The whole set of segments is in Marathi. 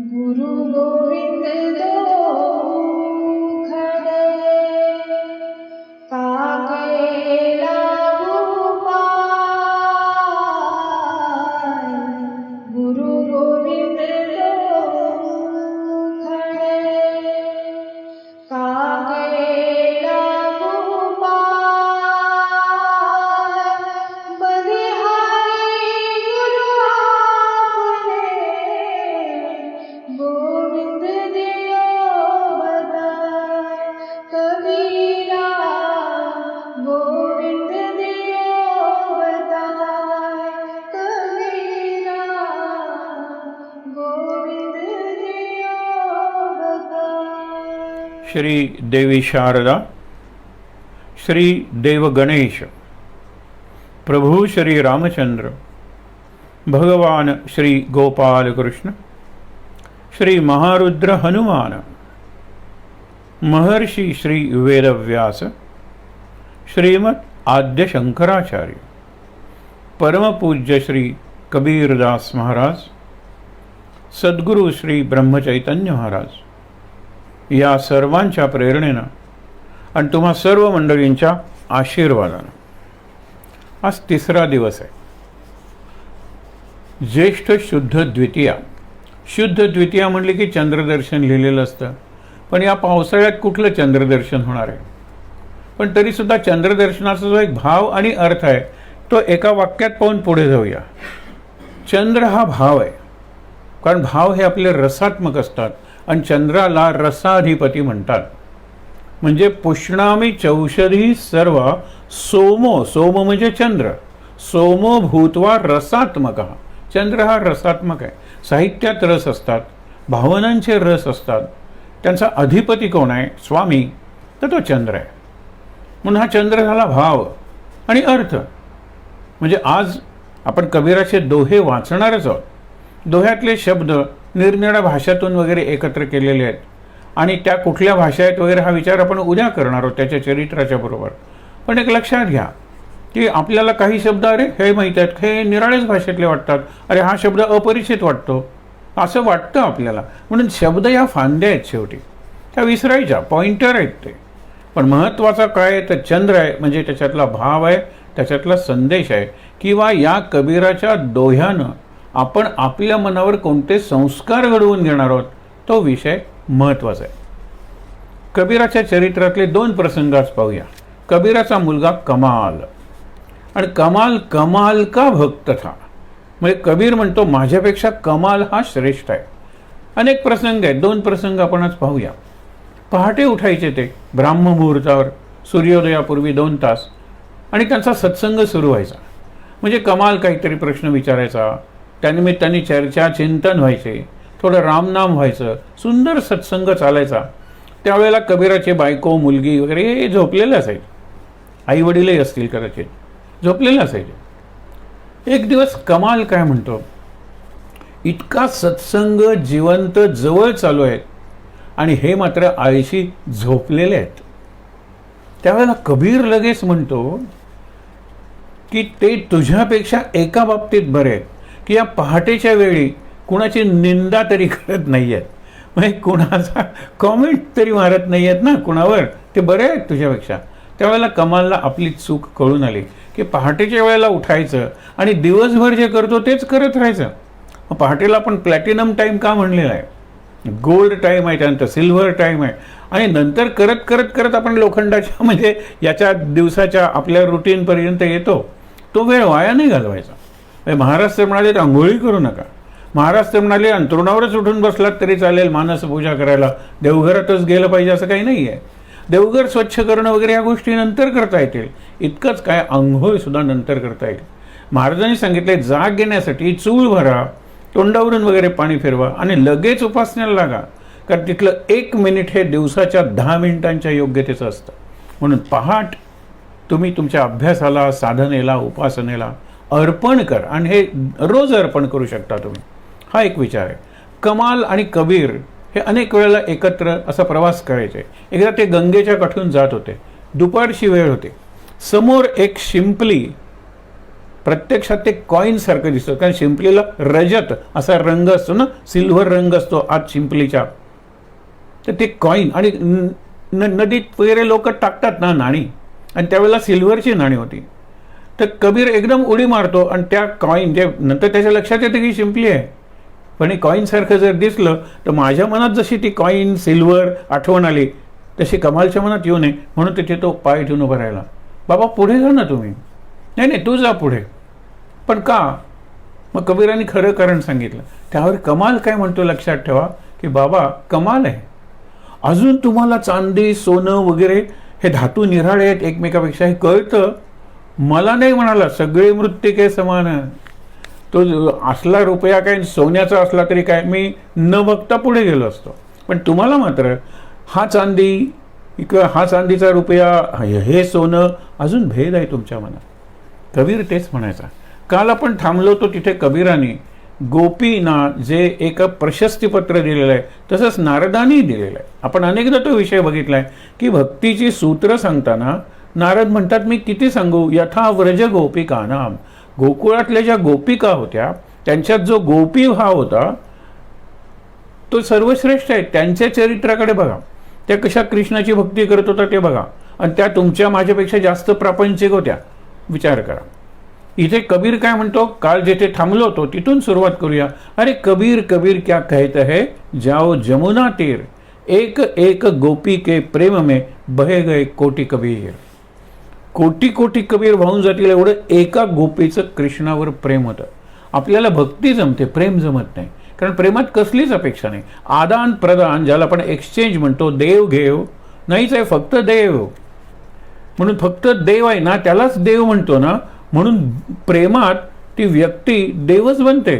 गुरु गोविंद दो खड़े, काके लागू पाय। गुरु गोविंद दो खड़े, काके लागू पाय। बलिहारी गुरु आपने, गोविंद दियो बताय। कबीरा गोविंद दियो बताय। कबीरा गोविंद दियो बताय। श्री देवी शारदा, श्री देव गणेश, प्रभु श्री रामचंद्र, भगवान श्री गोपाल कृष्ण, श्री महारुद्र हनुमान, महर्षि श्री वेदव्यास, श्रीमद आद्य शंकराचार्य, परम पूज्य श्री कबीरदास महाराज, सद्गुरु श्री ब्रह्मचैतन्य महाराज या सर्वांच्या प्रेरणेनं आणि तुम्हा सर्व मंडळींच्या आशीर्वादानं आज तिसरा दिवस आहे, ज्येष्ठ शुद्ध द्वितीया. शुद्ध द्वितीया म्हणले की चंद्रदर्शन लिहिलेलं असतं, पण या पावसाळ्यात कुठलं चंद्रदर्शन होणार आहे. पण तरीसुद्धा चंद्रदर्शनाचा जो एक भाव आणि अर्थ आहे तो एका वाक्यात पाहून पुढे जाऊया. चंद्र हा भाव आहे, कारण भाव हे आपले रसात्मक असतात आणि चंद्राला रसाधिपती म्हणतात. म्हणजे पुष्णामी चौषधी सर्व सोमो, सोम म्हणजे चंद्र, सोमो भूत्वा रसात्मक. चंद्र हा रसात्मक आहे. साहित्यात रस असतात, भावनांचे रस असतात. त्यांचा अधिपती कोण आहे? स्वामी, तर तो चंद्र आहे. म्हणून हा चंद्र झाला भाव आणि अर्थ. म्हणजे आज आपण कबीराचे दोहे वाचणारच आहोत. दोह्यातले शब्द निरनिराळ्या भाषातून वगैरे एकत्र केलेले आहेत आणि त्या कुठल्या भाषा आहेत वगैरे हा विचार आपण उद्या करणार आहोत त्याच्या चरित्राच्या बरोबर. पण एक लक्षात घ्या की आपल्याला काही शब्द अरे हे माहीत आहेत, हे निराळेच भाषेतले वाटतात, अरे हा शब्द अपरिचित वाटतो, असं वाटतं आपल्याला. म्हणून शब्द या फांद्या आहेत, शेवटी त्या विसरायच्या, पॉइंटर आहेत ते. पण महत्त्वाचा काय आहे तर चंद्र आहे, म्हणजे त्याच्यातला भाव आहे, त्याच्यातला संदेश आहे, किंवा या कबीराच्या दोह्यानं आपण आपल्या मनावर कोणते संस्कार घडवून घेणार आहोत तो विषय महत्त्वाचा आहे. कबीराच्या चरित्रातले दोन प्रसंग आज पाहूया. कबीराचा मुलगा कमाल, आणि कमाल कमाल का भक्त था, म्हणजे कबीर म्हणतो माझ्यापेक्षा कमाल हा श्रेष्ठ आहे. अनेक प्रसंग आहेत, दोन प्रसंग आपण आज पाहूया. पहाटे उठायचे ते ब्राह्ममुहूर्तावर, सूर्योदयापूर्वी 2 तास, आणि त्यांचा सत्संग सुरू व्हायचा. म्हणजे कमाल काहीतरी प्रश्न विचारायचा, त्यानिमित्ताने चर्चा चिंतन व्हायचे, थोडं रामनाम व्हायचं, सुंदर सत्संग चालायचा. त्यावेळेला कबीराचे बायको मुलगी वगैरे हे झोपलेले असायचे, आई वडीलही असतील कदाचित, झोपलेले असायचे. एक दिवस कमाल काय म्हणतो, इतका सत्संग जिवंत जवळ चालू आहेत आणि हे मात्र आळशी झोपलेले आहेत. त्यावेळेला कबीर लगेच म्हणतो की ते तुझ्यापेक्षा एका बाबतीत बरे आहेत की या पहाटेच्या वेळी कुणाची निंदा तरी करत नाही आहेत, म्हणजे कुणाचा कॉमेंट तरी मारत नाही आहेत ना कुणावर, ते बरे आहेत तुझ्यापेक्षा. त्यावेळेला कमालला आपली चूक कळून आली की पहाटेच्या वेळेला उठायचं आणि दिवसभर जे करतो तेच करत राहायचं. मग पहाटेला आपण प्लॅटिनम टाईम का म्हणलेला आहे, गोल्ड टाईम आहे, त्यानंतर सिल्व्हर टाईम आहे, आणि नंतर करत करत करत आपण लोखंडाच्या म्हणजे याच्या दिवसाच्या आपल्या रुटीनपर्यंत येतो. तो वेळ वाया नाही घालवायचा. महाराज तर म्हणाले आंघोळी करू नका, महाराज तर म्हणाले अंथरुणावरच उठून बसलात तरी चालेल मानसपूजा करायला, देवघरातच गेलं पाहिजे असं काही नाही आहे. देवघर स्वच्छ करणं वगैरे या गोष्टी नंतर करता येतील, इतकंच काय आंघोळ सुद्धा नंतर करता येईल. महाराजांनी सांगितले जाग घेण्यासाठी चूळ भरा, तोंडावरून वगैरे पाणी फिरवा आणि लगेच उपासनेला लागा, कारण तिथलं 1 मिनिट हे दिवसाच्या 10 मिनिटांच्या योग्यतेचं असतं. म्हणून पहाट तुम्ही तुमच्या अभ्यासाला, साधनेला, उपासनेला अर्पण कर, आणि हे रोज अर्पण करू शकता तुम्ही. हा एक विचार आहे. कमाल आणि कबीर हे अनेक वेळेला एकत्र असा प्रवास करायचे. एकदा ते गंगेच्या काठून जात होते, दुपारची वेळ होती. समोर एक शिंपली प्रत्यक्षात ते कॉईनसारखं दिसतं, कारण शिंपलीला रजत असा रंग असतो ना, सिल्व्हर रंग असतो आत शिंपलीच्या. तर ते कॉईन आणि नदीत वगैरे लोक टाकतात ना नाणी, आणि त्यावेळेला सिल्व्हरची नाणी होती. तर कबीर एकदम उडी मारतो आणि त्या कॉईन जे नंतर त्याच्या लक्षात येतं की शिंपली आहे, पण हे कॉईनसारखं जर दिसलं तर माझ्या मनात जशी ती कॉईन सिल्वर आठवण आली तशी कमालच्या मनात येऊ नये म्हणून तिथे तो पाय ठेवून उभा राहिला. बाबा पुढे जा ना तुम्ही. नाही नाही तू जा पुढे. पण का? मग कबीरांनी खरं कारण सांगितलं. त्यावर कमाल काय म्हणतो लक्षात ठेवा की बाबा कमाल आहे, अजून तुम्हाला चांदी सोनं वगैरे हे धातू निराळे आहेत एकमेकापेक्षा हे कळतं. मला नाही म्हणाला सगळे मृत्तिके समान. तो असला रुपया काय सोन्याचा असला तरी काय मी न बघता पुढे गेलो असतो, पण तुम्हाला मात्र हा चांदी किंवा हा चांदीचा रुपया हे सोनं अजून भेद आहे तुमच्या मनात. कबीर तेच म्हणायचा. काल आपण थांबलो होतो तिथे कबीराने गोपींना जे एक प्रशस्तीपत्र दिलेलं आहे तसंच नारदांनी दिलेलं आहे. आपण अनेकदा तो विषय बघितलाय की भक्तीची सूत्र सांगताना नारद म्हणतात मी किती सांगू, यथा व्रज गोपिका नाम. गोकुळातल्या ज्या गोपिका होत्या त्यांच्यात जो गोपी भाव होता तो सर्वश्रेष्ठ आहे. त्यांच्या चरित्राकडे बघा, त्या कशा कृष्णाची भक्ती करत होता ते बघा, आणि त्या तुमच्या माझ्यापेक्षा जास्त प्रापंचिक होत्या. विचार करा. इथे कबीर काय म्हणतो, काल जिथे थांबलो होतो तिथून सुरुवात करूया. अरे कबीर कबीर क्या कहते है, जाओ जमुना तीर, एक एक गोपी के प्रेम में बहे गए कोटी कबीर. कोटी कोटी कबीर वाहून जातील एवढं एका गोपीचं कृष्णावर प्रेम होतं. आपल्याला भक्ती जमते, प्रेम जमत नाही, कारण प्रेमात कसलीच अपेक्षा नाही. आदान प्रदान ज्याला आपण एक्सचेंज म्हणतो, देव घेव नाहीच आहे, फक्त देव. म्हणून फक्त देव आहे ना त्यालाच देव म्हणतो ना, म्हणून प्रेमात ती व्यक्ती देवच बनते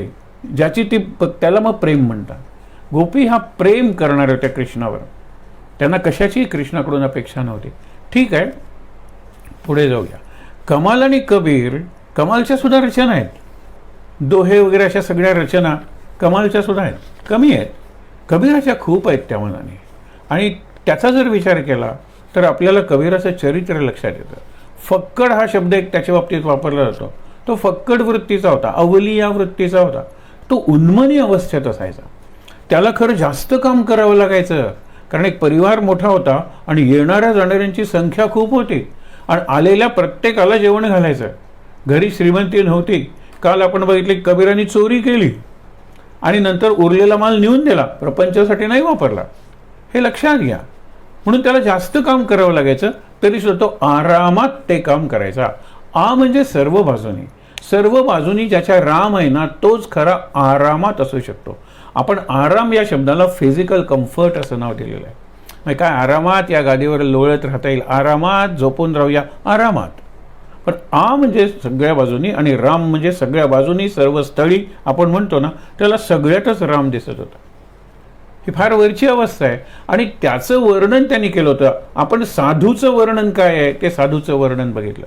ज्याची ती, त्याला मग प्रेम म्हणतात. गोपी हा प्रेम करणार होत्या कृष्णावर, त्यांना कशाची कृष्णाकडून अपेक्षा नव्हती. ठीक आहे, पुढे जाऊया. कमाल आणि कबीर कमालच्या सुद्धा रचना आहेत. दोहे वगैरे अशा सगळ्या रचना कमालच्या सुद्धा आहेत, कमी आहेत. कबीराच्या खूप आहेत त्या मनाने. आणि त्याचा जर विचार केला तर आपल्याला कबीराचं चरित्र लक्षात येतं. फक्कड हा शब्द एक त्याच्या बाबतीत वापरला जातो. तो फक्कड वृत्तीचा होता, अवलिया वृत्तीचा होता. तो उन्मनी अवस्थेत असायचा. त्याला खरं जास्त काम करावं लागायचं, कारण एक परिवार मोठा होता आणि येणाऱ्या जाणाऱ्यांची संख्या खूप होती, आणि आलेल्या प्रत्येकाला जेवण घालायचं. घरी श्रीमंती नव्हती. काल आपण बघितले कबीरांनी चोरी केली आणि नंतर उरलेला माल नेऊन दिला, प्रपंचासाठी नाही वापरला. हे लक्षात घ्या. म्हणून त्याला जास्त काम करावं लागायचं, तरी सुद्धा तो आरामात ते काम करायचा. म्हणजे सर्व बाजूनी, सर्व बाजूनी ज्याच्या राम आहे ना तोच खरा आरामात असू शकतो. आपण आराम या शब्दाला फिजिकल कम्फर्ट असं नाव दिलेलं आहे. म्हणजे काय, आरामात या गादीवर लोळत राहता येईल, आरामात झोपून राहूया, आरामात. पण म्हणजे सगळ्या बाजूनी, आणि राम म्हणजे सगळ्या बाजूनी सर्व स्थळी आपण म्हणतो ना, त्याला सगळ्यातच राम दिसत होता. ही फार वरची अवस्था आहे, आणि त्याचं वर्णन त्यांनी केलं होतं. आपण साधूचं वर्णन काय आहे ते साधूचं वर्णन बघितलं.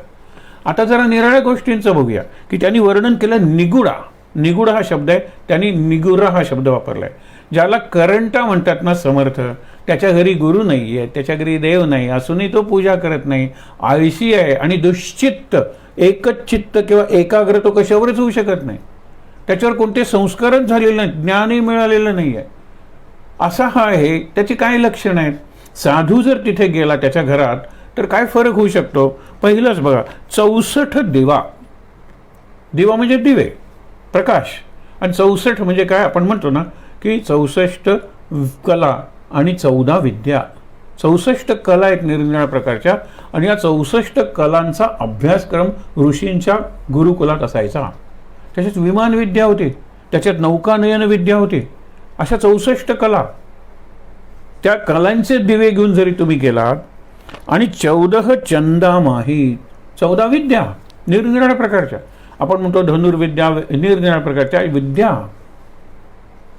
आता जरा निराळ्या गोष्टींचं बघूया की त्यांनी वर्णन केलं. निगुडा, निगुडा हा शब्द आहे, त्यांनी निगुरा हा शब्द वापरलाय. ज्याला करंटा म्हणतात ना समर्थ, त्याच्या घरी गुरु नाही आहे, त्याच्या घरी देव नाही, असूनही तो पूजा करत नाही, आळशी आहे आणि दुश्चित्त, एकच चित्त किंवा एकाग्र तो कशावरच होऊ शकत नाही, त्याच्यावर कोणते संस्कारच झालेले नाहीत, ज्ञानही मिळालेलं नाही आहे, असा हा आहे. त्याची काय लक्षणं आहेत? साधू जर तिथे गेला त्याच्या घरात तर काय फरक होऊ शकतो? पहिलंच बघा, 64 दिवा. दिवा म्हणजे दिवे, प्रकाश. आणि 64 म्हणजे काय, आपण म्हणतो ना की 64 कला आणि 14 विद्या. 64 कला आहेत निरनिराळ्या प्रकारच्या, आणि या 64 कलांचा अभ्यासक्रम ऋषींच्या गुरुकुलात असायचा. त्याच्यात विमान विद्या होती, त्याच्यात नौकानयन विद्या होती, अशा 64 कला. त्या कलांचे दिवे घेऊन जरी तुम्ही गेलात, आणि 14 चंदामाही, 14 विद्या निरनिराळ्या प्रकारच्या, आपण म्हणतो धनुर्विद्या, निरनिराळ्या प्रकारच्या विद्या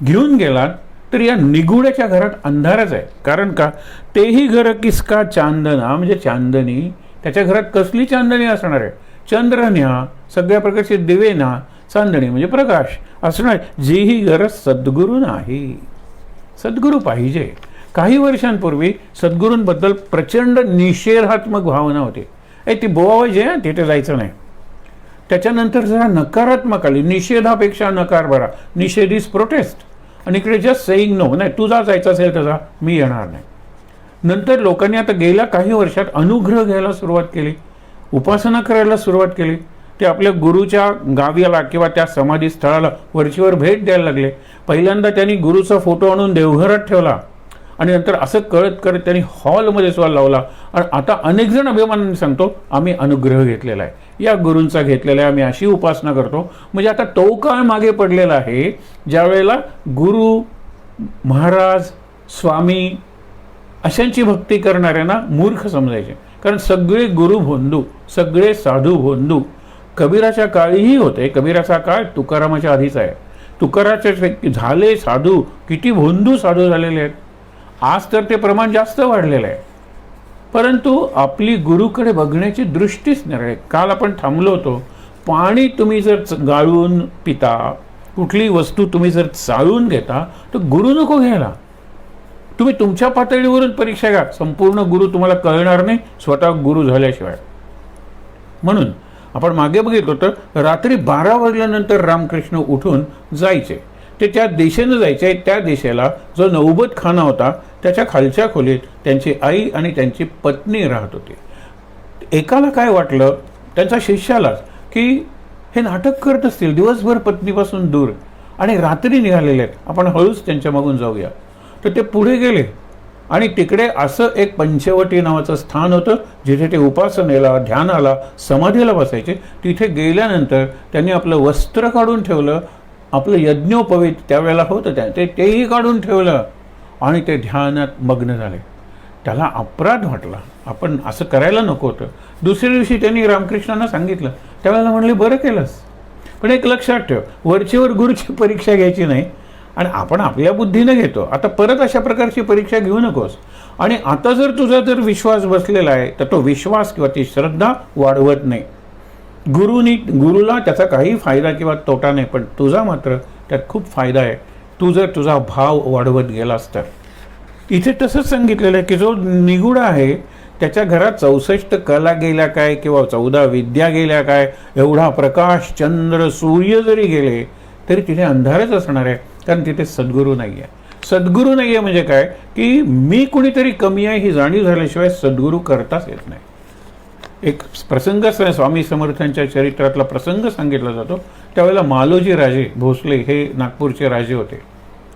घेऊन गेलात तर या निगुड्याच्या घरात अंधारच आहे. कारण का, तेही घर किसका चांदना, म्हणजे चांदणी. त्याच्या घरात कसली चांदणी असणार आहे? चंद्रन्या, सगळ्या प्रकारचे दिवे ना, चांदणी म्हणजे प्रकाश असणार. जीही घर सद्गुरू नाही. सद्गुरू पाहिजे. काही वर्षांपूर्वी त्याच्यानंतर जरा नकारात्मक आली, निषेधापेक्षा नकार बरा. निषेध इज प्रोटेस्ट. आणि इकडे जस्ट सेईंग नो, नाही तुझा जायचं असेल तसा, मी येणार नाही. नंतर लोकांनी आता गेल्या काही वर्षात अनुग्रह घ्यायला सुरुवात केली, उपासना करायला सुरुवात केली. ते आपल्या गुरुच्या गावीला किंवा त्या समाधी स्थळाला वरचीवर भेट द्यायला लागले. पहिल्यांदा त्यांनी गुरुचा फोटो आणून देवघरात ठेवला आणि नंतर असं कळत करत त्यांनी हॉलमध्ये सुद्धा लावला. आणि आता अनेक जण अभिमानाने सांगतो आम्ही अनुग्रह घेतलेला आहे, या गुरूंचा घेतलेला आहे, आम्ही अशी उपासना करतो. म्हणजे आता तो काळ मागे पडलेला आहे ज्यावेळेला गुरु महाराज स्वामी अशांची भक्ती करणाऱ्यांना मूर्ख समजायचे. कारण सगळे गुरु भोंदू, सगळे साधू भोंदू कबीराच्या काळीही होते. कबीराचा काळ तुकारामाच्या आधीचा आहे. तुकाराचे झाले साधू, किती भोंदू साधू झालेले आहेत. आज तर ते प्रमाण जास्त वाढलेलं आहे. परंतु आपली गुरुकडे बघण्याची दृष्टीच नाही. काल आपण थांबलो होतो, पाणी तुम्ही जर गाळून पिता, कुठली वस्तू तुम्ही जर चाळून घेता, तर गुरु नको घ्यायला. तुम्ही तुमच्या पातळीवरून परीक्षा घ्या, संपूर्ण गुरु तुम्हाला कळणार नाही स्वतः गुरु झाल्याशिवाय. म्हणून आपण मागे बघितलं होतं, रात्री 12 वाजल्यानंतर रामकृष्ण उठून जायचे. ते त्या दिशेनं जायचे. त्या दिशेला जो नौबत खाना होता त्याच्या खालच्या खोलीत त्यांची आई आणि त्यांची पत्नी राहत होती. एकाला काय वाटलं, त्यांच्या शिष्यालाच, की हे नाटक करत असतील, दिवसभर पत्नीपासून दूर आणि रात्री निघालेले आहेत, आपण हळूच त्यांच्या मागून जाऊया. तर ते पुढे गेले आणि तिकडे असं एक पंचवटी नावाचं स्थान होतं जिथे ते उपासनेला, ध्यानाला, समाधीला बसायचे. तिथे गेल्यानंतर त्यांनी आपलं वस्त्र काढून ठेवलं, आपलं यज्ञोपवीत त्यावेळेला होतं तेही काढून ठेवलं आणि ते ध्यानात मग्न झाले. त्याला अपराध वाटला, आपण असं करायला नको होतं. दुसऱ्या दिवशी त्यांनी रामकृष्णांना सांगितलं. त्यावेळेला म्हणले बरं केलंस, पण एक लक्षात ठेव, वरचेवर गुरुची परीक्षा घ्यायची नाही आणि आपण आपल्या बुद्धीनं घेतो. आता परत अशा प्रकारची परीक्षा घेऊ नकोस. आणि आता जर तुझा जर विश्वास बसलेला आहे तर तो विश्वास किंवा ती श्रद्धा वाढवत नाही. गुरुला त्याचा काही फायदा किंवा तोटा नाही, पण तुझा मात्र त्यात खूप फायदा आहे, तू जर तुझा भाव वाढवत गेलास तर. इथे तसंच सांगितलेलं आहे की जो निगूढ आहे त्याच्या घरात 64 कला गेल्या काय किंवा 14 विद्या गेल्या काय, एवढा प्रकाश चंद्र सूर्य जरी गेले तरी तिथे अंधारच असणार आहे. कारण तिथे सद्गुरू नाही आहे. सद्गुरू नाही आहे म्हणजे काय, की मी कुणीतरी कमी आहे ही जाणीव झाल्याशिवाय सद्गुरू करताच येत नाही. एक प्रसंग स्वामी समर्थांच्या चरित्रातला प्रसंग सांगितला जातो. त्यावेळेला मालोजी राजे भोसले हे नागपूरचे राजे होते.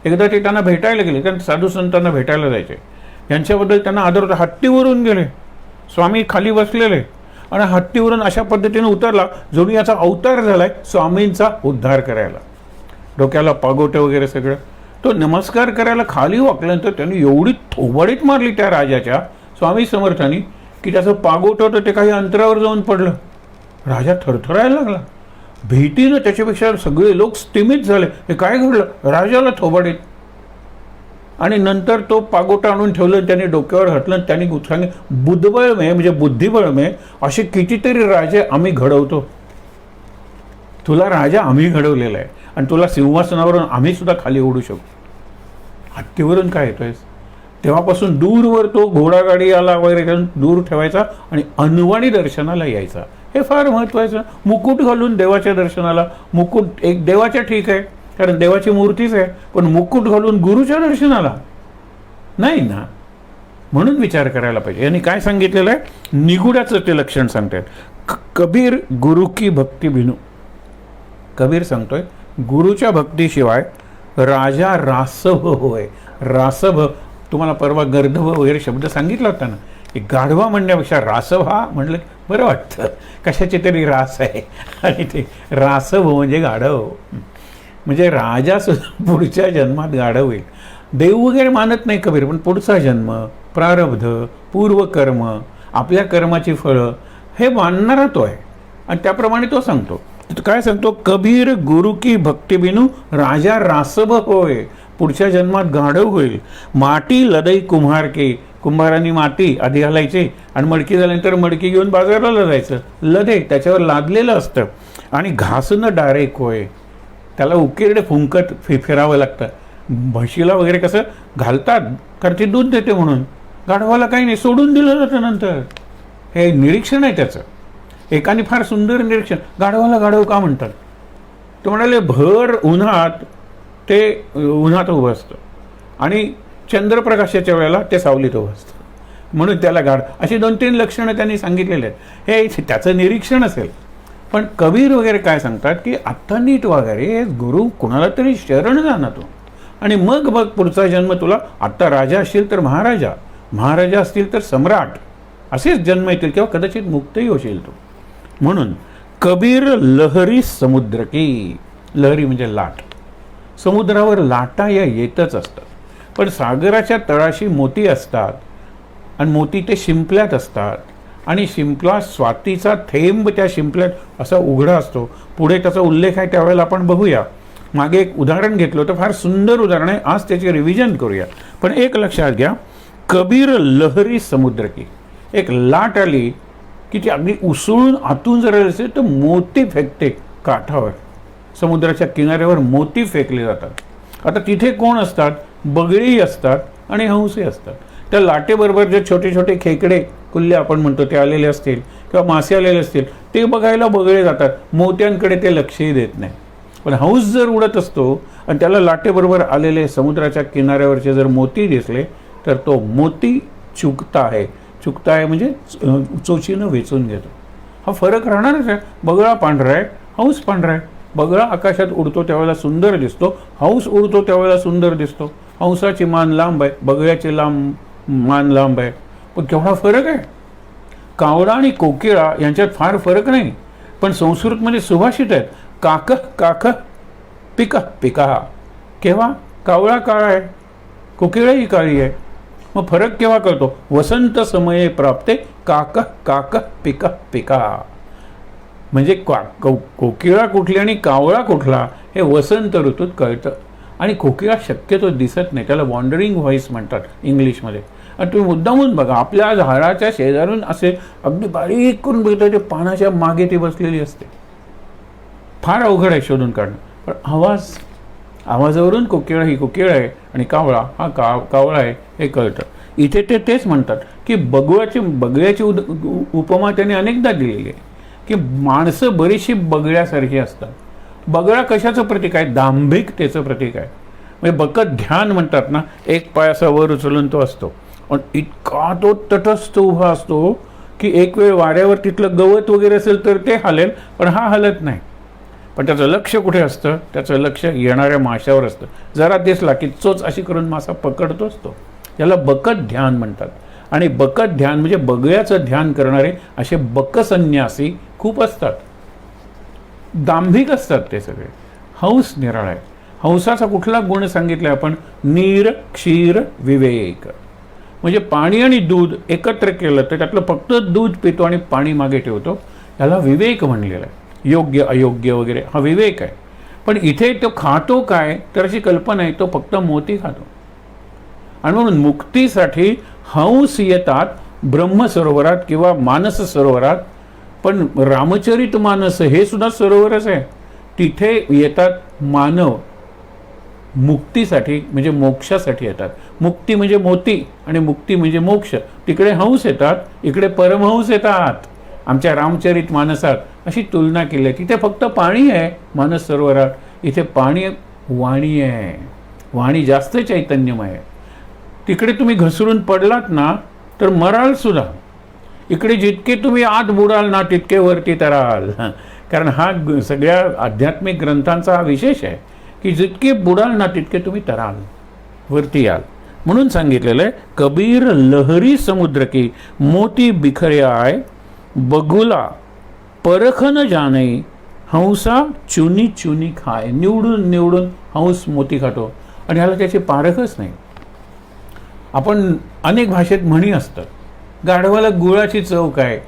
एकदा ते त्यांना भेटायला गेले, कारण साधू संतांना भेटायला जायचे. यांच्याबद्दल त्यांना आदर होता. हत्तीवरून गेले, स्वामी खाली बसलेले आणि हत्तीवरून अशा पद्धतीने उतरला जणू याचा अवतार झालाय स्वामींचा उद्धार करायला. डोक्याला पागोटे वगैरे सगळं. तो नमस्कार करायला खाली वाकल्यानंतर त्यांनी एवढी थोबाडीत मारली त्या राजाच्या स्वामी समर्थांनी की त्याचं पागोट होतं ते काही अंतरावर जाऊन पडलं. राजा थरथरायला लागला. भीतीनं त्याच्यापेक्षा सगळे लोक स्तिमित झाले. हे काय घडलं, राजाला थोबाडीत. आणि नंतर तो पागोटा आणून ठेवलं, त्याने डोक्यावर घातलं. त्यांनी सांगितलं बुद्धबळमे म्हणजे बुद्धिबळमे असे कितीतरी राजे आम्ही घडवतो. तुला राजा आम्ही घडवलेला आहे आणि तुला सिंहासनावरून आम्ही सुद्धा खाली ओढू शकतो. हत्तीवरून काय येतोयस. तेव्हापासून दूरवर तो घोडागाडी आला वगैरे दूर ठेवायचा आणि अनवाणी दर्शनाला यायचा. हे फार महत्त्वाचं. मुकुट घालून देवाच्या दर्शनाला, मुकुट एक देवाच्या ठीक आहे कारण देवाची मूर्तीच आहे, पण मुकुट घालून गुरुच्या दर्शनाला नाही ना. म्हणून विचार करायला पाहिजे. यांनी काय सांगितलेलं आहे, निगुडाचं ते लक्षण सांगतात. कबीर गुरु की भक्ती बिनू. कबीर सांगतोय गुरुच्या भक्तीशिवाय राजा रासभ होय. रासभ तुम्हाला परवा गर्धभ वगैरे शब्द सांगितला होता ना. एक गाढवा म्हणण्यापेक्षा रासभ हा म्हटलं बरं वाटतं. कशाची तरी रास आहे आणि ते रासभ म्हणजे गाढव. म्हणजे राजा सुद्धा पुढच्या जन्मात गाढव होईल. देव वगैरे मानत नाही कबीर, पण पुढचा जन्म, प्रारब्ध, पूर्वकर्म, आपल्या कर्माची फळं हे मानणारा तो आहे आणि त्याप्रमाणे तो सांगतो. काय सांगतो, कबीर गुरु की भक्ती बिनू राजा रासभ होय. पुढच्या जन्मात गाढव होईल. माटी लदई कुम्हार के. कुंभारांनी माती आधी घालायची आणि मडकी झाल्यानंतर मडकी घेऊन बाजाराला जायचं. लदे त्याच्यावर लादलेलं असतं. आणि घासणं डायरेक्ट होय. त्याला उकिरडे फुंकत फिरावं लागतं. म्हशीला वगैरे कसं घालतात कारण ती दूध देते म्हणून. गाढवाला काही नाही, सोडून दिलं जातं नंतर. हे निरीक्षण आहे त्याचं. एकाने फार सुंदर निरीक्षण, गाढवाला गाढव का म्हणतात? तो म्हणाले भर उन्हात ते उन्हात उभं असतं आणि चंद्रप्रकाशाच्या वेळेला ते सावलीत उभं असतं, म्हणून त्याला गाढ. अशी 2-3 लक्षणं त्यांनी सांगितलेली आहेत. हे त्याचं निरीक्षण असेल. पण कबीर वगैरे काय सांगतात की आत्ता नीट वगैरे गुरु कुणाला तरी शरण जा ना तू, आणि मग बघ पुढचा जन्म तुला. आत्ता राजा असशील तर महाराजा, महाराजा असतील तर सम्राट, असेच जन्म येतील किंवा कदाचित मुक्तही होशील तू. म्हणून कबीर लहरी समुद्र की, लहरी म्हणजे लाट, समुद्रावर लाटा या येतच असतात. पण सागराच्या तळाशी मोती असतात आणि मोती ते शिंपल्यात असतात, आणि शिंपला स्वातीचा थेंब त्या शिंपल्यात असा उघडा असतो. पुढे त्याचा उल्लेख आहे, त्यावेळेला आपण बघूया. मागे एक उदाहरण घेतलं होतं, फार सुंदर उदाहरण आहे, आज त्याचे रिव्हिजन करूया. पण एक लक्षात घ्या, कबीर लहरी समुद्र की, एक लाट आली की ती अगदी उसळून आतून जर असेल तर मोती फेकते काठावर, समुद्राच्या किनाऱ्यावर मोती फेकले जातात. आता तिथे कोण असतात? बगळी असतात आणि हंसही असतात. त्या लाटेबरोबर जे छोटे छोटे खेकडे, कुल्ले आपण म्हणतो, ते आलेले असतील किंवा मासे आलेले असतील, ते बघायला बगळे जातात. मोत्यांकडे ते लक्षही देत नाही. पण हंस जर उडत असतो आणि त्याला लाटेबरोबर आलेले समुद्राच्या किनाऱ्यावरचे जर मोती दिसले तर तो मोती चुकता आहे. चुकता आहे म्हणजे चोचीनं वेचून घेतो. हा फरक राहणारच आहे. बगळा पांढरा आहे, हंस पांढरा आहे. बगळा आकाशात उडतो त्यावेळेला सुंदर दिसतो, हंस उडतो त्यावेळेला सुंदर दिसतो. हंसाची मान लांब आहे, बगळ्याची मान लांब आहे. पण केवढा फरक आहे. कावळा आणि कोकिळा यांच्यात फार फरक नाही, पण संस्कृतमध्ये सुभाषित आहेत, काक काक पिक पिका. केव्हा? कावळा काळा आहे, कोकिळाही काळी आहे. मग फरक केव्हा कळतो? वसंत समये प्राप्ते काक काक पिक पिका. म्हणजे कोकिळा कुठली आणि कावळा कुठला हे वसंत ऋतूत कळतं. आणि कोकिळा शक्यतो दिसत नाही, त्याला वॉन्डरिंग व्हॉइस म्हणतात इंग्लिशमध्ये. आणि तुम्ही मुद्दामून बघा, आपल्या झाडाच्या शेजारून असे अगदी बारीक करून बघितलं, ते पानाच्या मागे ती बसलेली असते. फार अवघड आहे शोधून काढणं. पण आवाजावरून कोकिळा ही कोकिळा आहे आणि कावळा हा कावळा आहे हे कळतं. इथे ते तेच म्हणतात की बगळ्याची उपमा त्याने अनेकदा दिलेली आहे की माणसं बरीचशी बगळ्यासारखी असतात. बगळा कशाचं प्रतीक आहे? दांभिकतेचं प्रतीक आहे. म्हणजे बकत ध्यान म्हणतात ना, एक पाय असा वर उचलून तो असतो, पण इतका तो तटस्थ उभा असतो की एक वेळ वाऱ्यावर तिथलं गवत वगैरे असेल तर ते हलेल, पण हा हलत नाही. पण त्याचं लक्ष कुठे असतं? त्याचं लक्ष येणाऱ्या माशावर असतं. जरा दिसला की चोच अशी करून मासा पकडतो असतो. याला बकत ध्यान म्हणतात. आणि बकत ध्यान म्हणजे बगळ्याचं ध्यान करणारे असे बकसन्यासी खूप असतात. दांभिक असतात ते सगळे. हंस निराळा आहे. हंसाचा कुठला गुण सांगितला आपण? नीर क्षीर विवेक. म्हणजे पाणी आणि दूध एकत्र केलं तर त्यातलं फक्त दूध पितो आणि पाणी मागे ठेवतो, याला विवेक म्हणलेला आहे. योग्य अयोग्य वगैरे हा विवेक आहे. पण इथे तो खातो काय तर अशी कल्पना आहे, तो फक्त मोती खातो. आणि म्हणून मुक्तीसाठी हंस येतात ब्रह्मसरोवरात किंवा मानस सरोवरात. पण रामचरित मानस हे सुद्धा सरोवरच आहे. तिथे येतात मानव मुक्तीसाठी, म्हणजे मोक्षासाठी येतात. मुक्ती म्हणजे मोती आणि मुक्ती म्हणजे मोक्ष. तिकडे हंस येतात, इकडे परमहंस येतात. आमच्या रामचरित मानसात अशी तुलना केली आहे. तिथे फक्त पाणी आहे मानस सरोवरात, इथे पाणी वाणी आहे. वाणी जास्त चैतन्यमय आहे. तिकडे तुम्ही घसरून पडलात ना तर मराल सुद्धा. इकडे जितके तुम्ही आत बुडाल ना तितके वरती तराल. कारण हा सगळ्या आध्यात्मिक ग्रंथांचा हा विशेष आहे की जितके बुडाल ना तितके तुम्ही तराल, वरती याल. म्हणून सांगितलेलं आहे, कबीर लहरी समुद्र की मोती बिखरे आय, बगुला परख न जाणे, हंसा चुनी चुनी खाय. निवडून निवडून हंस मोती खातो आणि ह्याला त्याची पारखच नाही. आपण अनेक भाषेत म्हणी असतात. गाढवाला गुळाची चव काय,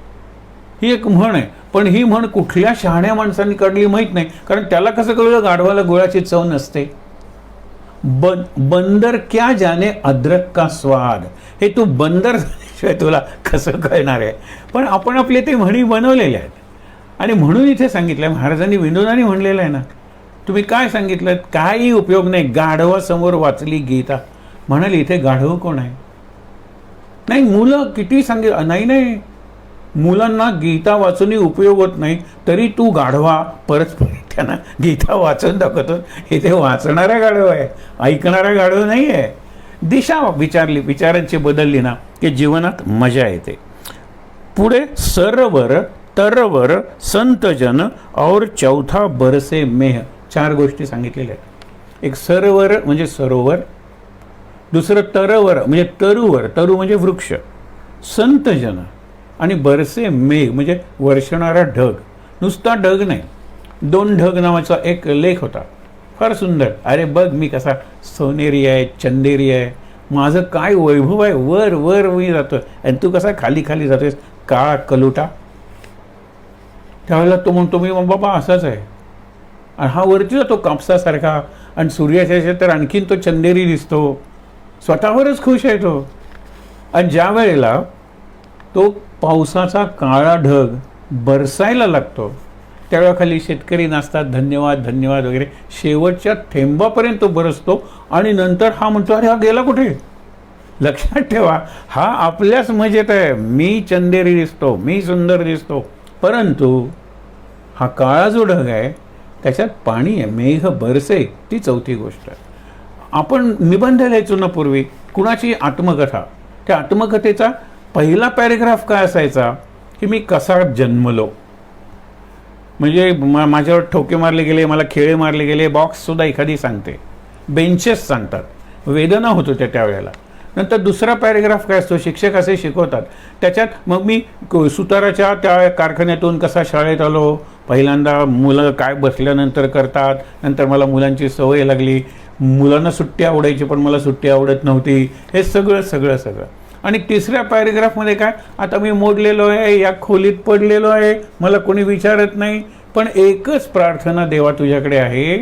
ही एक म्हण आहे. पण ही म्हण कुठल्या शहाण्या माणसांनी काढली माहीत नाही. कारण त्याला कसं कळलं गाढवाला गुळाची चव नसते. बंदर क्या जाने अद्रक का स्वाद, हे तू बंदर झाल्याशिवाय तुला कसं कळणार आहे. पण आपण आपले ते म्हणी बनवलेले आहेत. आणि म्हणून इथे सांगितलं आहे, महाराजांनी विनोदाने म्हणलेलं आहे ना, तुम्ही काय सांगितलं, काही उपयोग नाही. गाढवासमोर वाचली गीता. म्हणाली इथे गाढव कोण आहे? नाही, मुलं किती सांगितलं, नाही मुलांना गीता वाचूनही उपयोग होत नाही, तरी तू गाढवा परत त्यांना गीता वाचून दाखवतो. हे ते वाचणारा गाढव आहे, ऐकणारा गाढव नाही आहे. दिशा विचारांची बदलली ना की जीवनात मजा येते. पुढे सरवर तरवर संतजन और चौथा बरसे मेह, 4 गोष्टी सांगितलेल्या आहेत. एक सरवर म्हणजे सरोवर, दुसरं तरवर म्हणजे तरुवर, तरु म्हणजे वृक्ष, संतजन आणि बरसे मेघ म्हणजे वर्षणारा ढग. नुसता ढग नाही, 2 ढग नावाचा एक लेख होता, फार सुंदर. अरे बघ मी कसा सोनेरी आहे, चंदेरी आहे, माझं काय वैभव आहे, वर वर मी जातो आणि तू कसा खाली खाली जातोयस, काळा कलुटा. त्यावेळेला तो म्हणतो मी बाबा असाच आहे. आणि हा वरती जातो कापसासारखा, आणि सूर्याच्या तर आणखीन तो चंदेरी दिसतो, स्वतःवरच खुश आहे तो. आणि ज्या वेळेला तो पावसाचा काळा ढग बरसायला लागतो त्यावेळेला खाली शेतकरी नाचतात, धन्यवाद धन्यवाद वगैरे, शेवटच्या थेंबापर्यंत तो बरसतो. आणि नंतर हा म्हणतो अरे हा गेला कुठे. लक्षात ठेवा, हा आपल्याच मजेत आहे, मी चंदेरी दिसतो, मी सुंदर दिसतो, परंतु हा काळा जो ढग आहे त्याच्यात पाणी आहे, मेघ बरसे, ती 4थी गोष्ट. आपण निबंध लिहायचो ना पूर्वी, कुणाची आत्मकथा, त्या आत्मकथेचा पहिला पॅरेग्राफ काय असायचा की मी कसा जन्मलो, म्हणजे माझ्यावर ठोके मारले गेले, मला खेळे मारले गेले, बॉक्ससुद्धा एखादी सांगते, बेंचेस सांगतात, वेदना होत होत्या त्यावेळेला. नंतर दुसरा पॅरेग्राफ काय असतो, शिक्षक असे शिकवतात, त्याच्यात मग मी सुताराच्या त्या कारखान्यातून कसा शाळेत आलो, पहिल्यांदा मुलं काय बसल्यानंतर करतात, नंतर मला मुलांची सवय लागली, मुलांना सुट्टी आवडायची पण मला सुट्टी आवडत नव्हती, हे सगळं सगळं सगळं. आणि तिसऱ्या पॅरेग्राफमध्ये काय, आता मी मोडलेलो आहे, या खोलीत पडलेलो आहे, मला कोणी विचारत नाही, पण एकच प्रार्थना देवा तुझ्याकडे आहे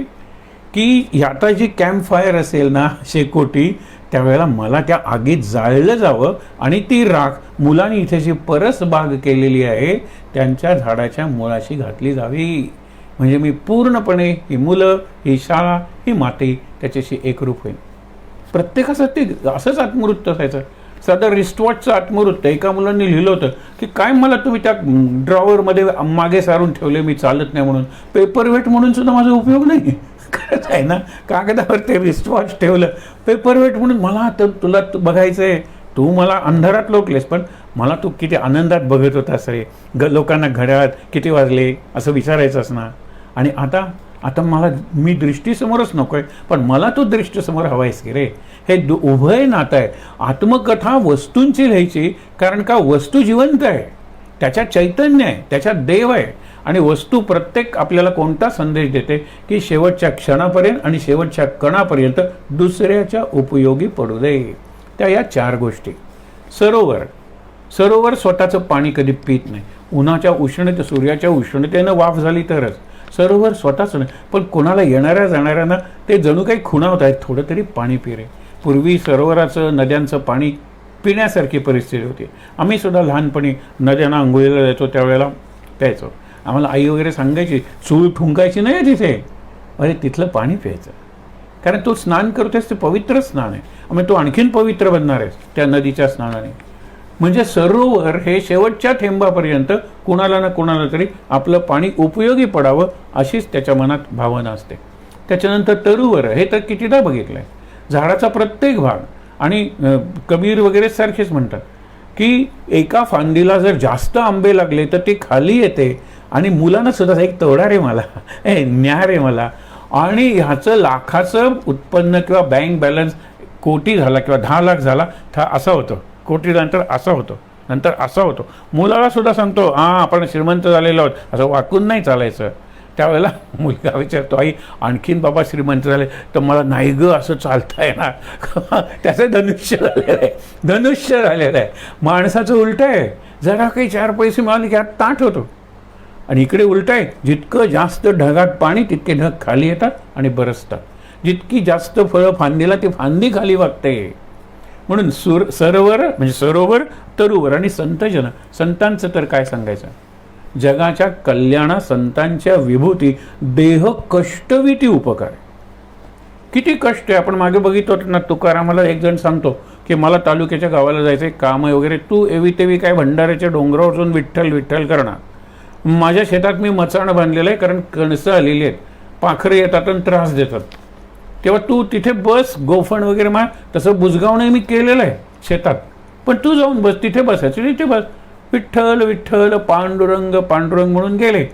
की आता जी कॅम्प फायर असेल ना शेकोटी, त्यावेळेला मला त्या आगीत जाळलं जावं आणि ती राख मुलांनी इथे जी परस बाग केलेली आहे त्यांच्या झाडाच्या मुळाशी घातली जावी, म्हणजे मी पूर्णपणे ही मुलं, ही शाळा, ही माती त्याच्याशी एकरूप होईल. प्रत्येकाचं ते असंच आत्मवृत्त असायचं. साधं रिस्टवॉचचं आत्मवृत्त एका मुलांनी लिहिलं होतं की काय मला तुम्ही त्या ड्रॉवरमध्ये मागे सारून ठेवले, मी चालत नाही म्हणून, पेपरवेट म्हणून सुद्धा माझा उपयोग नाही. खरंच आहे ना, कागदावर ते रिस्टवॉच ठेवलं पेपरवेट म्हणून, मला तर तुला बघायचं आहे, तू मला अंधारात लोकलेस पण मला तू किती आनंदात बघत होतास रे, लोकांना घड्याळात किती वाजले असं विचारायचंच ना. आणि आता मी दृष्टीसमोरच नको आहे, पण मला तू दृष्टीसमोर हवायस की रे. हे उभय नातं आहे. आत्मकथा वस्तूंची लिहायची, कारण का वस्तू जिवंत आहे, त्याच्यात चैतन्य आहे, त्याच्यात देव आहे. आणि वस्तू प्रत्येक आपल्याला कोणता संदेश देते की शेवटच्या क्षणापर्यंत आणि शेवटच्या कणापर्यंत दुसऱ्याच्या उपयोगी पडू दे. त्या या 4 गोष्टी. सरोवर स्वतःचं पाणी कधी पित नाही, उन्हाच्या उष्णते सूर्याच्या उष्णतेनं वाफ झाली तरच. सरोवर स्वतःच नाही, पण कोणाला येणाऱ्या जाणाऱ्यांना ते जणू काही खुणावत आहेत, थोडं तरी पाणी पिरे. पूर्वी सरोवराचं नद्यांचं पाणी पिण्यासारखी परिस्थिती होती. आम्ही सुद्धा लहानपणी नद्यांना आंघोळीला जायचो, त्यावेळेला प्यायचो. आम्हाला आई वगैरे सांगायची चूळ ठुंकायची नाही तिथे, अरे तिथलं पाणी प्यायचं, कारण तो स्नान करतोयस ते पवित्र स्नान आहे, मग तो आणखीन पवित्र बनणार आहेस त्या नदीच्या स्नानाने. म्हणजे सरोवर हे शेवटच्या थेंबापर्यंत कुणाला ना कुणाला तरी आपलं पाणी उपयोगी पडावं अशीच त्याच्या मनात भावना असते. त्याच्यानंतर तरुवर, हे तर कितीदा बघितलं आहे, झाडाचा प्रत्येक भाग. आणि कबीर वगैरे सारखेच म्हणतात की एका फांदीला जर जास्त आंबे लागले तर ते खाली येते, आणि मुलांना सुद्धा एक तोडा रे मला, न्या रे मला. आणि ह्याचं लाखाचं उत्पन्न किंवा बँक बॅलन्स कोटी झाला किंवा 10 लाख झाला असं होतं, कोटी नंतर असं होतं, नंतर असं होतं. मुलाला सुद्धा सांगतो आपण श्रीमंत झालेलो आहोत, असं वाकून नाही चालायचं. त्यावेळेला मुलगा विचारतो, आई आणखीन बाबा श्रीमंत झाले तर मला नाही ग असं चालता येणार. त्याचं धनुष्य झालेलं आहे. माणसाचं उलट आहे, जरा काही 4 पैसे मिळाले की आत ताट होतो. आणि इकडे उलट आहे, जितकं जास्त ढगात पाणी तितके ढग खाली येतात आणि बरसतात, जितकी जास्त फळं फांदीला ती फांदी खाली वागते. म्हणून सरोवर म्हणजे सरोवर, तरुवर आणि संतजन. संतांचं तर काय सांगायचं, जगाच्या कल्याणा संतांच्या विभूती, देह कष्टविती उपकार. किती कष्ट आहे आपण मागे बघितलं ना, तुकारामाला एक जण सांगतो की मला तालुक्याच्या गावाला जायचं आहे, काम आहे वगैरे, तू एवी तेवी काय भंडाऱ्याच्या डोंगरावर जाऊन विठ्ठल विठ्ठल करणार. माझ्या शेतात मी मचाण बांधलेलं आहे, कारण कणसं आलेली आहेत, पाखरं येतात आणि त्रास देतात, तेव्हा तू तिथे बस, गोफण वगैरे मार. तसं बुजगावणे मी केलेलं आहे शेतात, पण तू जाऊन बस, तिथे बसायचं, तिथे बस, विठ्ठल विठ्ठल पांडुरंग पांडुरंग म्हणून गेले.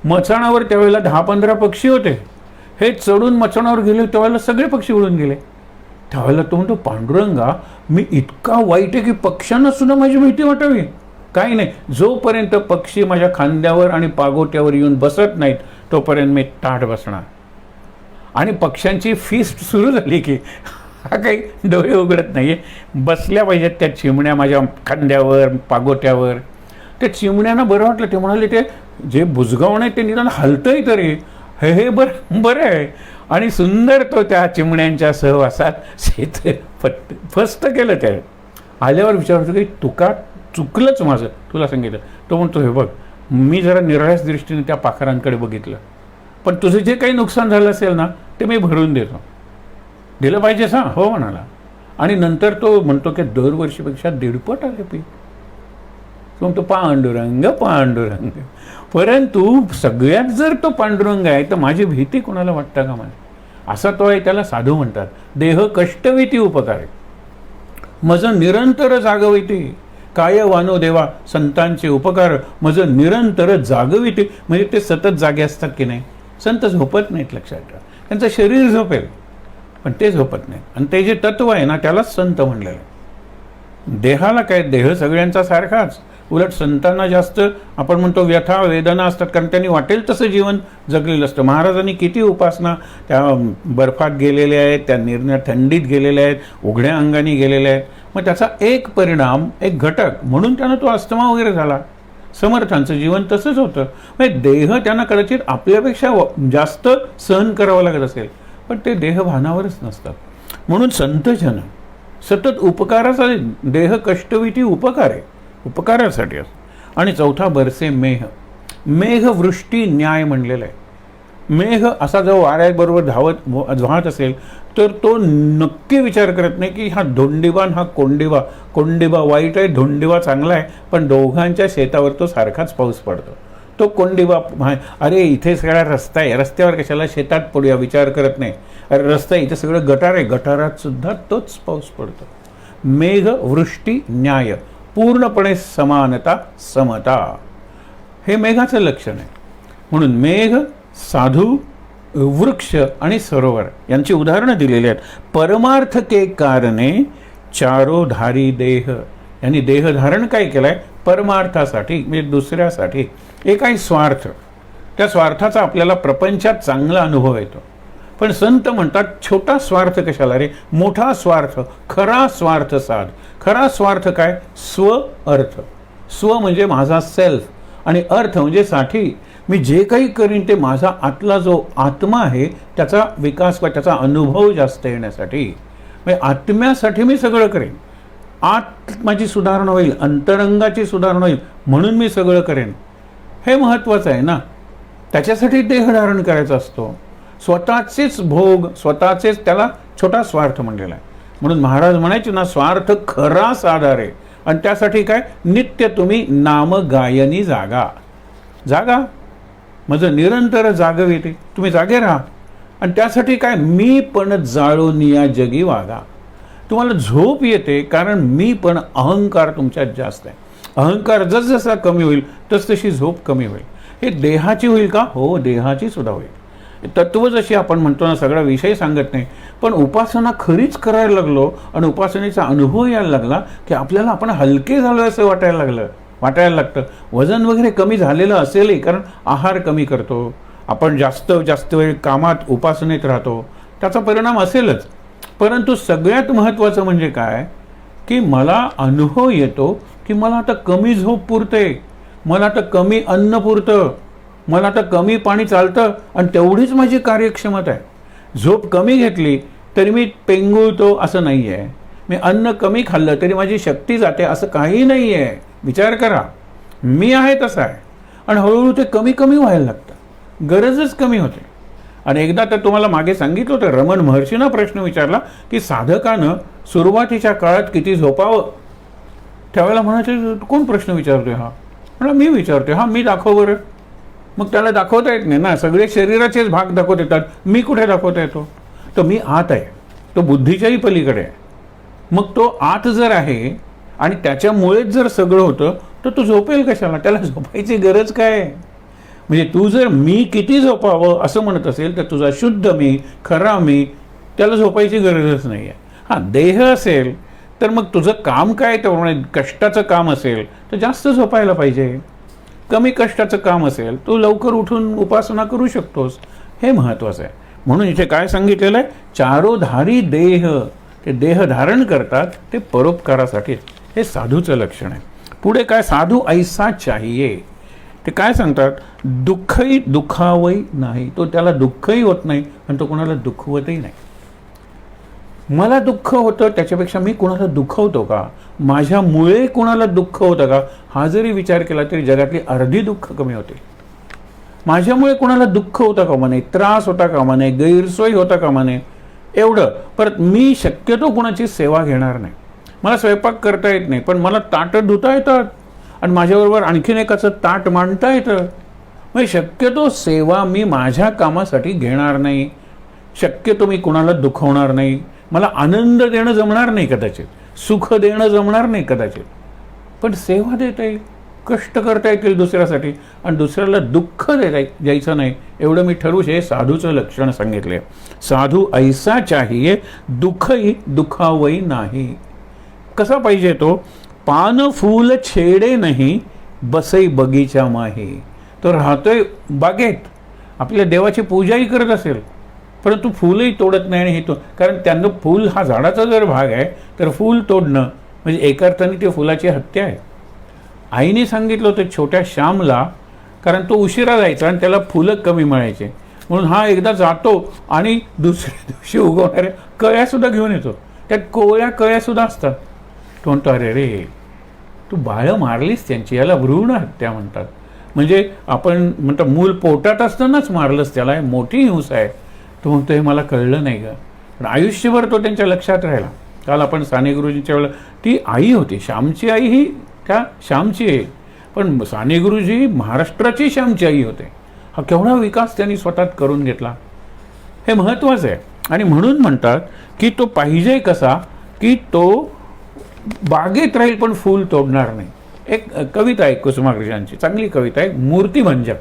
मचाणावर त्यावेळेला 10-15 पक्षी होते. हे चढून मचाणावर गेले त्यावेळेला सगळे पक्षी उडून गेले. त्यावेळेला तो म्हणतो, पांडुरंगा मी इतका वाईट आहे की पक्ष्यांना सुद्धा माझी भीती वाटावी. काही नाही, जोपर्यंत पक्षी माझ्या खांद्यावर आणि पागोट्यावर येऊन बसत नाहीत तोपर्यंत मी ताठ बसणार. आणि पक्ष्यांची फीस्ट सुरू झाली की हा काही डोळे उघडत नाही आहे, बसल्या पाहिजेत त्या चिमण्या माझ्या खांद्यावर पागोट्यावर. त्या चिमण्यांना बरं वाटलं. ते म्हणाले, ते जे बुजगावणं आहे ते निदान हलतंय तरी, हे बरं बरं आहे. आणि सुंदर तो त्या चिमण्यांच्या सहवासात शेत फस्त केलं. त्या आल्यावर विचारतो की तुका चुकलंच माझं, तुला सांगितलं. तो म्हणतो, हे बघ, मी जरा निराळ्याच दृष्टीने त्या पाखरांकडे बघितलं, पण तुझं जे काही नुकसान झालं असेल ना ते मी भरून देतो. दिलं पाहिजेस हां? हो म्हणाला. आणि नंतर तो म्हणतो की दरवर्षीपेक्षा 1.5 आले पीक. तो म्हणतो, पांडुरंग पांडुरंग. परंतु सगळ्यात जर तो पांडुरंग आहे तर माझी भीती कोणाला वाटतं का मला? असा तो आहे. त्याला साधू म्हणतात. देह कष्टविती उपकार, मज निरंतर जागविती, काय वानो देवा संतांचे उपकार, मज निरंतर जागविती. म्हणजे ते सतत जागे असतात की नाही. संत झोपत नाहीत, लक्षात ठेवा. त्यांचं शरीर झोपेल पण ते झोपत नाही. आणि ते जे तत्व आहे ना त्यालाच संत म्हणलेलं आहे. देहाला काय, देह सगळ्यांचा सारखाच, उलट संतांना जास्त आपण म्हणतो व्यथा वेदना असतात, कारण त्यांनी वाटेल तसं जीवन जगलेलं असतं. महाराजांनी किती उपासना, त्या बर्फात गेलेल्या आहेत, त्या निर्णय थंडीत गेलेल्या आहेत, उघड्या अंगाने गेलेल्या आहेत. मग त्याचा एक परिणाम, एक घटक म्हणून त्यांना तो अस्थमा वगैरे झाला. समर्थांचं जीवन तसंच होतं. म्हणजे देह त्यांना कदाचित आपल्यापेक्षा जास्त सहन करावं लागत असेल, पण ते देह भानावरच नसतात. म्हणून संतजन सतत उपकाराचा, देह कष्टविती उपकार आहे, उपकारासाठी असतो. आणि चौथा बरसे मेघ. मेघ वृष्टी न्याय म्हणलेला आहे. मेघ असा जो वाऱ्याबरोबर वाहत असेल तर तो नक्की विचार करत नाही की हा धोंडीबा हा कोंडीबा, कोंडीबा वाईट आहे, धोंडीबा चांगला आहे. पण दोघांच्या शेतावर तो सारखाच पाऊस पडतो. तो कोंडीबा, अरे इथे सगळा रस्ता आहे, रस्त्यावर कशाला शेतात पडूया विचार करत नाही. अरे रस्ता इथे सगळं गटार आहे, गटारात सुद्धा तोच पाऊस पडतो. मेघ वृष्टी न्याय, पूर्णपणे समानता समता, हे मेघाचं लक्षण आहे. म्हणून मेघ, साधू, वृक्ष आणि सरोवर यांची उदाहरणं दिलेली आहेत. परमार्थ के कारणे चारो धारी देह, यांनी देह धारण काय केलंय? परमार्थासाठी, म्हणजे दुसऱ्यासाठी. एक आहे स्वार्थ, त्या स्वार्थाचा आपल्याला प्रपंचात चांगला अनुभव येतो. पण संत म्हणतात छोटा स्वार्थ कशाला रे, मोठा स्वार्थ, खरा स्वार्थ साध. खरा स्वार्थ काय? स्व अर्थ. स्व म्हणजे माझा सेल्फ आणि अर्थ म्हणजे साठी. मी जे काही करीन ते माझा आतला जो आत्मा आहे त्याचा विकास वा त्याचा अनुभव जास्त येण्यासाठी, म्हणजे आत्म्यासाठी मी सगळं करेन. आत माझी सुधारणा होईल, अंतरंगाची सुधारणा होईल म्हणून मी सगळं करेन. हे महत्त्वाचं आहे ना. त्याच्यासाठी देह धारण करायचा असतो. स्वतःचेच भोग, स्वतःचेच, त्याला छोटा स्वार्थ म्हणलेला आहे. म्हणून महाराज म्हणायचे ना, स्वार्थ खरा साधार आहे. आणि त्यासाठी काय? नित्य तुम्ही नाम गायनी जागा. जागा माझं निरंतर जागविते, तुम्ही जागे राहा. आणि त्यासाठी काय? मी पण जाळून या जगी वागा. तुम्हाला झोप येते कारण मी पण, अहंकार तुमच्यात जास्त आहे. अहंकार जसजसा कमी होईल तसतशी झोप कमी होईल. हे देहाची होईल का? हो, देहाची सुद्धा होईल. तत्व जशी आपण म्हणतो ना, सगळा विषय सांगत नाही, पण उपासना खरीच करायला लागलो आणि उपासनेचा अनुभव यायला लागला की आपल्याला आपण हलके झालो असं वाटायला लागतं. वजन वगैरे कमी झालेलं असेलही, कारण आहार कमी करतो आपण, जास्त वेळ कामात उपासनेत राहतो, त्याचा परिणाम असेलच. परंतु सगळ्यात महत्त्वाचं म्हणजे काय की मला अनुभव येतो की मला आता कमी झोप पुरते, मला आता कमी अन्न पुरतं, मला आता कमी पाणी चालतं आणि तेवढीच माझी कार्यक्षमता आहे. झोप कमी घेतली तरी मी पेंगुळतो असं नाही आहे. मी अन्न कमी खाल्लं तरी माझी शक्ती जाते असं काही नाही आहे. विचार करा, मी आहे तसा आहे. आणि हळूहळू ते कमी कमी व्हायला लागतं, गरजच कमी होते. आणि एकदा तर तुम्हाला मागे सांगितलं होतं, रमण महर्षीनं प्रश्न विचारला की साधकानं सुरुवातीच्या काळात किती झोपावं. त्यावेळेला म्हणायचे कोण प्रश्न विचारतोय हा? म्हणा मी विचारतोय. हा मी दाखव बरं. मग त्याला दाखवता येत नाही ना, सगळे शरीराचेच भाग दाखवता येतात, मी कुठे दाखवता येतो? तर मी आत आहे, तो बुद्धीच्याही पलीकडे आहे. मग तो आत जर आहे आणि त्याच्यामुळेच जर सगळं होतं तर तो झोपेल कशाला? त्याला झोपायची गरज काय? म्हणजे तू जर मी किती झोपावं असं म्हणत असेल तर तुझा शुद्ध मी, खरा मी, त्याला झोपायची गरजच नाही आहे. हां, देह असेल तर मग तुझं काम काय, तर कष्टाचं काम असेल तर जास्त झोपायला पाहिजे. कमी कष्टाचं काम असेल तू लवकर उठून उपासना करू शकतोस. हे महत्त्वाचं आहे. म्हणून इथे काय सांगितलेलं आहे? चारोधारी देह, ते देह धारण करतात ते परोपकारासाठी. हे साधूचं लक्षण आहे. पुढे काय? साधू ऐसा चाहिये. ते काय सांगतात? दुःखही दुखावही नाही. तो त्याला दुःखही होत नाही आणि तो कोणाला दुखवतही नाही. मला दुःख होतं त्याच्यापेक्षा मी कोणाला दुखवतो का, माझ्यामुळे कोणाला दुःख होतं का, हा जरी विचार केला तरी जगातली अर्धी दुःख कमी होते. माझ्यामुळे कोणाला दुःख होता कामा नये, त्रास होता कामा नये, गैरसोय होता कामा नये. एवढं. परत मी शक्यतो कोणाची सेवा घेणार नाही. मला स्वयंपाक करता येत नाही पण मला ताटं धुता येतात आणि माझ्याबरोबर आणखीन एकाचं ताट मांडता येतं. म्हणजे शक्यतो सेवा मी माझ्या कामासाठी घेणार नाही. शक्यतो मी कोणाला दुखवणार नाही. मला आनंद देणं जमणार नाही कदाचित, सुख देणं जमणार नाही कदाचित, पण सेवा देता येईल, कष्ट करता येतील दुसऱ्यासाठी आणि दुसऱ्याला दुःख द्यायचं नाही. एवढं मी ठरवू. हे साधूचं लक्षण सांगितले. साधू ऐसा चाहिये दुःखही दुखावही नाही. कसा पाहिजे तो? पान फूल छेडे नाही बसई बगीचा माही. तो राहतोय बागेत, आपल्या देवाची पूजाही करत असेल परंतु फुलही तोडत नाही. आणि हे तो कारण त्यांना फूल हा झाडाचा जर भाग आहे तर फूल तोडणं म्हणजे एका अर्थाने ते फुलाची हत्या आहे. आईने सांगितलं होतं छोट्या श्यामला, कारण तो उशिरा जायचा आणि त्याला फुलं कमी मिळायचे, म्हणून हा एकदा जातो आणि दुसऱ्या दिवशी उगवणाऱ्या कळ्यासुद्धा घेऊन येतो. त्यात कोवळ्या कळ्यासुद्धा असतात. तो म्हणतो अरे रे तू बाळं मारलीस त्यांची, याला भ्रूण हत्या म्हणतात. म्हणजे आपण म्हणतो मूल पोटात असतानाच मारलंच त्याला, हे मोठी हिंसा आहे. तो म्हणतो हे मला कळलं नाही का, पण आयुष्यभर तो त्यांच्या लक्षात राहिला. काल आपण साने गुरुजींच्या वेळेला, ती आई होती श्यामची आई, ही त्या श्यामची आहे, पण साने गुरुजी महाराष्ट्राची श्यामची आई होते. हा केवढा विकास त्यांनी स्वतः करून घेतला. हे महत्त्वाचं आहे. आणि म्हणून म्हणतात की तो पाहिजे कसा, की तो बागेत राहील पण फूल तोडणार नाही. एक कविता आहे कुसुमाग्रजांची, चांगली कविता आहे, मूर्तिभंजक.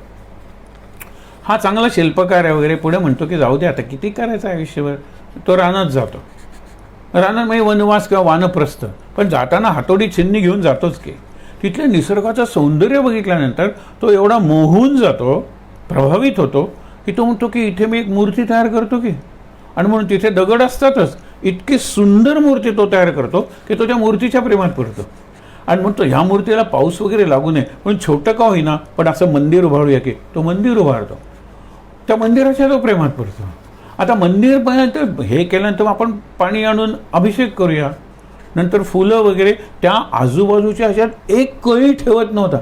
हा चांगला शिल्पकार आहे वगैरे. पुढे म्हणतो की जाऊ दे आता किती करायचं आयुष्यभर. तो रानात जातो, रानात म्हणजे वनवास किंवा वानप्रस्थ, पण जाताना हातोडी छिन्नी घेऊन जातोच की. तिथल्या निसर्गाचं सौंदर्य बघितल्यानंतर तो एवढा मोहून जातो, प्रभावित होतो की तो म्हणतो की इथे मी एक मूर्ती तयार करतो की. आणि म्हणून तिथे दगड असतातच, इतकी सुंदर मूर्ती तो तयार करतो की तो त्या मूर्तीच्या प्रेमात पडतो. आणि म्हणतो ह्या मूर्तीला पाऊस वगैरे लागू नये म्हणून छोटं का होईना पण असं मंदिर उभारूया की. तो मंदिर उभारतो, त्या मंदिराच्या तो प्रेमात पडतो. आता मंदिर पर्यंत हे केल्यानंतर आपण पाणी आणून अभिषेक करूया. नंतर फुलं वगैरे, त्या आजूबाजूच्या ह्याच्यात एक कळी ठेवत नव्हता,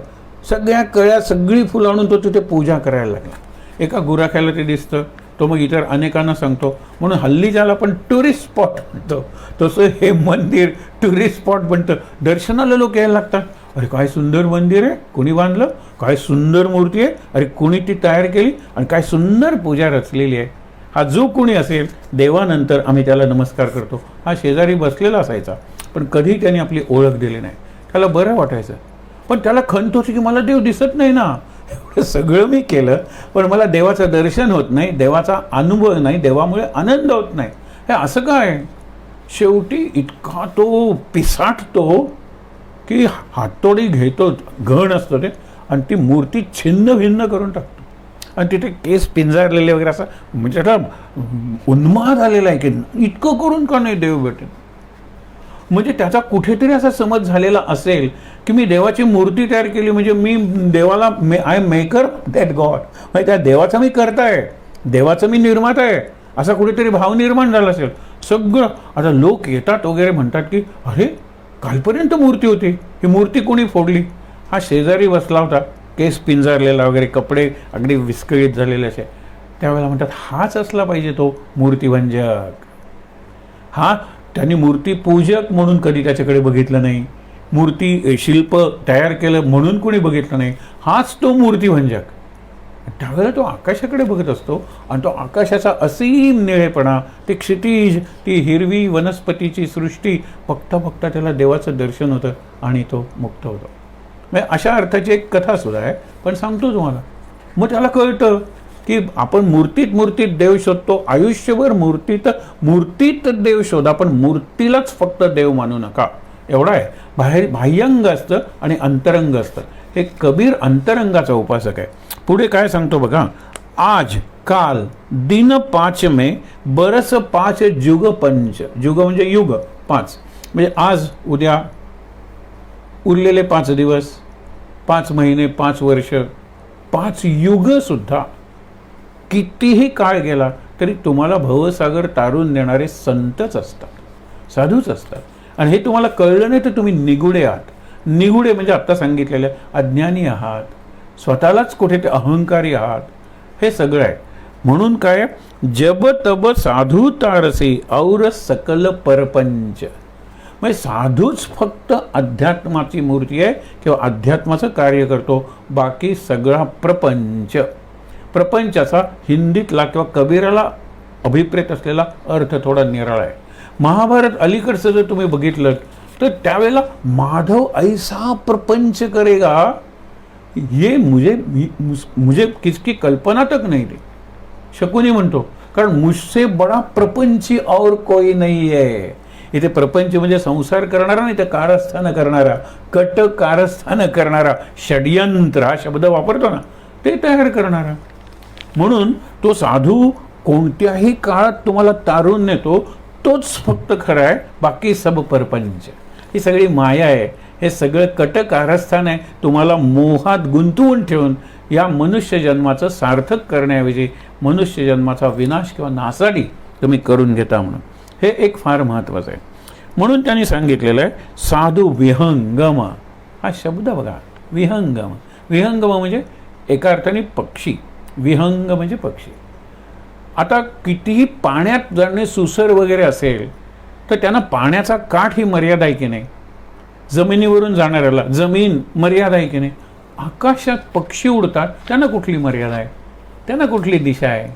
सगळ्या कळ्या सगळी फुलं आणून तो तिथे पूजा करायला लागला. एका गुराख्याला ते दिसतं, तो मग इतर अनेकांना सांगतो. म्हणून हल्ली ज्याला आपण टुरिस्ट स्पॉट म्हणतो तसं हे मंदिर टुरिस्ट स्पॉट बनतं. दर्शनाला लोक यायला लागतात. अरे काय सुंदर मंदिर आहे, कोणी बांधलं, काय सुंदर मूर्ती आहे, अरे कोणी ती तयार केली आणि काय सुंदर पूजा रचलेली आहे. हा जो कोणी असेल देवानंतर आम्ही त्याला नमस्कार करतो. हा शेजारी बसलेला असायचा पण कधी त्याने आपली ओळख दिली नाही. त्याला बरं वाटायचं, पण त्याला खंत होती की मला देव दिसत नाही ना, एवढं सगळं मी केलं पण मला देवाचं दर्शन होत नाही, देवाचा अनुभव नाही, देवामुळे आनंद होत नाही. हे असं काय? शेवटी इतका तो पिसाटतो की हातोडी घेतो, घण असतो ते, आणि ती मूर्ती छिन्न भिन्न करून टाकतो. आणि तिथे केस पिंजारलेले वगैरे असं, म्हणजे त्याला उन्माद आलेला आहे की इतकं करून का नाही देव भेटेल. म्हणजे त्याचा कुठेतरी असा समज झालेला असेल की मी देवाची मूर्ती तयार केली म्हणजे मी देवाला आय मेकर दॅट गॉड, म्हणजे त्या देवाचा मी करता आहे, देवाचं मी निर्माता आहे, असा कुठेतरी भाव निर्माण झाला असेल. सगळं आता लोक येतात वगैरे म्हणतात की अरे कालपर्यंत मूर्ती होती, ही मूर्ती कोणी फोडली. हा शेजारी बसला होता, केस पिंजारलेला वगैरे, कपडे अगदी विस्कळीत झालेले असे. त्यावेळेला म्हणतात हाच असला पाहिजे तो मूर्तिभंजक. हा त्यांनी मूर्तीपूजक म्हणून कधी त्याच्याकडे बघितलं नाही, मूर्ती शिल्प तयार केलं म्हणून कोणी बघितलं नाही, हाच तो मूर्तिभंजक. त्यावेळेला तो आकाशाकडे बघत असतो आणि तो आकाशाचा असीम निळेपणा, ते क्षितिज, ती हिरवी वनस्पतीची सृष्टी बघता बघता त्याला देवाचं दर्शन होतं आणि तो मुक्त होतो. म्हणजे अशा अर्थाची एक कथासुद्धा आहे, पण सांगतो तुम्हाला. मग त्याला कळतं की आपण मूर्तीत देव शोधतो, आयुष्यभर मूर्तीत देव शोधा, पण मूर्तीलाच फक्त देव मानू नका, एवढा आहे. बाह्यंग असतं आणि अंतरंग असतं. हे कबीर अंतरंगाचा उपासक आहे. पुढे काय सांगतो बघा, आज काल दिन 5 में बरस 5 जुग पंच. जुग म्हणजे युग 5, म्हणजे आज उद्या उरलेले 5 दिवस, 5 महिने, 5 वर्ष, 5 युग सुद्धा. कितीही काळ गेला तरी तुम्हाला भवसागर तारून देणारे संतच असतात, साधूच असतात. आणि हे तुम्हाला कळलं नाही तर तुम्ही निगुडे आहात. निगुडे म्हणजे आत्ता सांगितलेले अज्ञानी आहात, स्वतःलाच कुठे ते अहंकारी आहात, हे सगळं आहे. म्हणून काय, जब तब साधू तारसे और सकल परपंच. म्हणजे साधूच फक्त अध्यात्माची मूर्ती आहे किंवा अध्यात्माचं कार्य करतो, बाकी सगळा प्रपंच. प्रपंचाचा हिंदीतला किंवा कबीराला अभिप्रेत असलेला अर्थ थोडा निराळा आहे. महाभारत अलीकडचं जर तुम्ही बघितलं तर त्यावेळेला माधव ऐसा प्रपंच करेगा ये मुझे किसकी कल्पना तक नहीं थी. शकुनी म्हणतो, कारण मुझसे बडा प्रपंची और कोई नहीं है. इथे प्रपंच म्हणजे संसार करणारा नाही, तर कारस्थान करणारा, कट कारस्थान करणारा, षड्यंत्र हा शब्द वापरतो ना, ते तयार करणारा. म्हणून तो साधू कोणत्याही काळात तुम्हाला तारून नेतो, तोच फक्त खरा आहे, बाकी सब परपंच. ही सगळी माया आहे, हे सगळं कट कारस्थान आहे. तुम्हाला मोहात गुंतवून ठेवून या मनुष्य जन्माचं सार्थक करण्याऐवजी मनुष्य जन्माचा विनाश किंवा नासाडी तुम्ही करून घेता म्हणून. हे एक फार महत्त्वाचं आहे. म्हणून त्यांनी सांगितलेलं आहे साधू विहंगम. हा शब्द बघा, विहंगम. विहंगम म्हणजे एका अर्थाने पक्षी, विहंग म्हणजे पक्षी. आता कितीही पाण्यात जाणे सुसर वगैरे असेल तर त्यांना पाण्याचा काठ ही मर्यादा आहे की नाही. जमिनीवरून जाणाऱ्याला जमीन मर्यादा आहे की नाही. आकाशात पक्षी उडतात, त्यांना कुठली मर्यादा आहे, त्यांना कुठली दिशा आहे.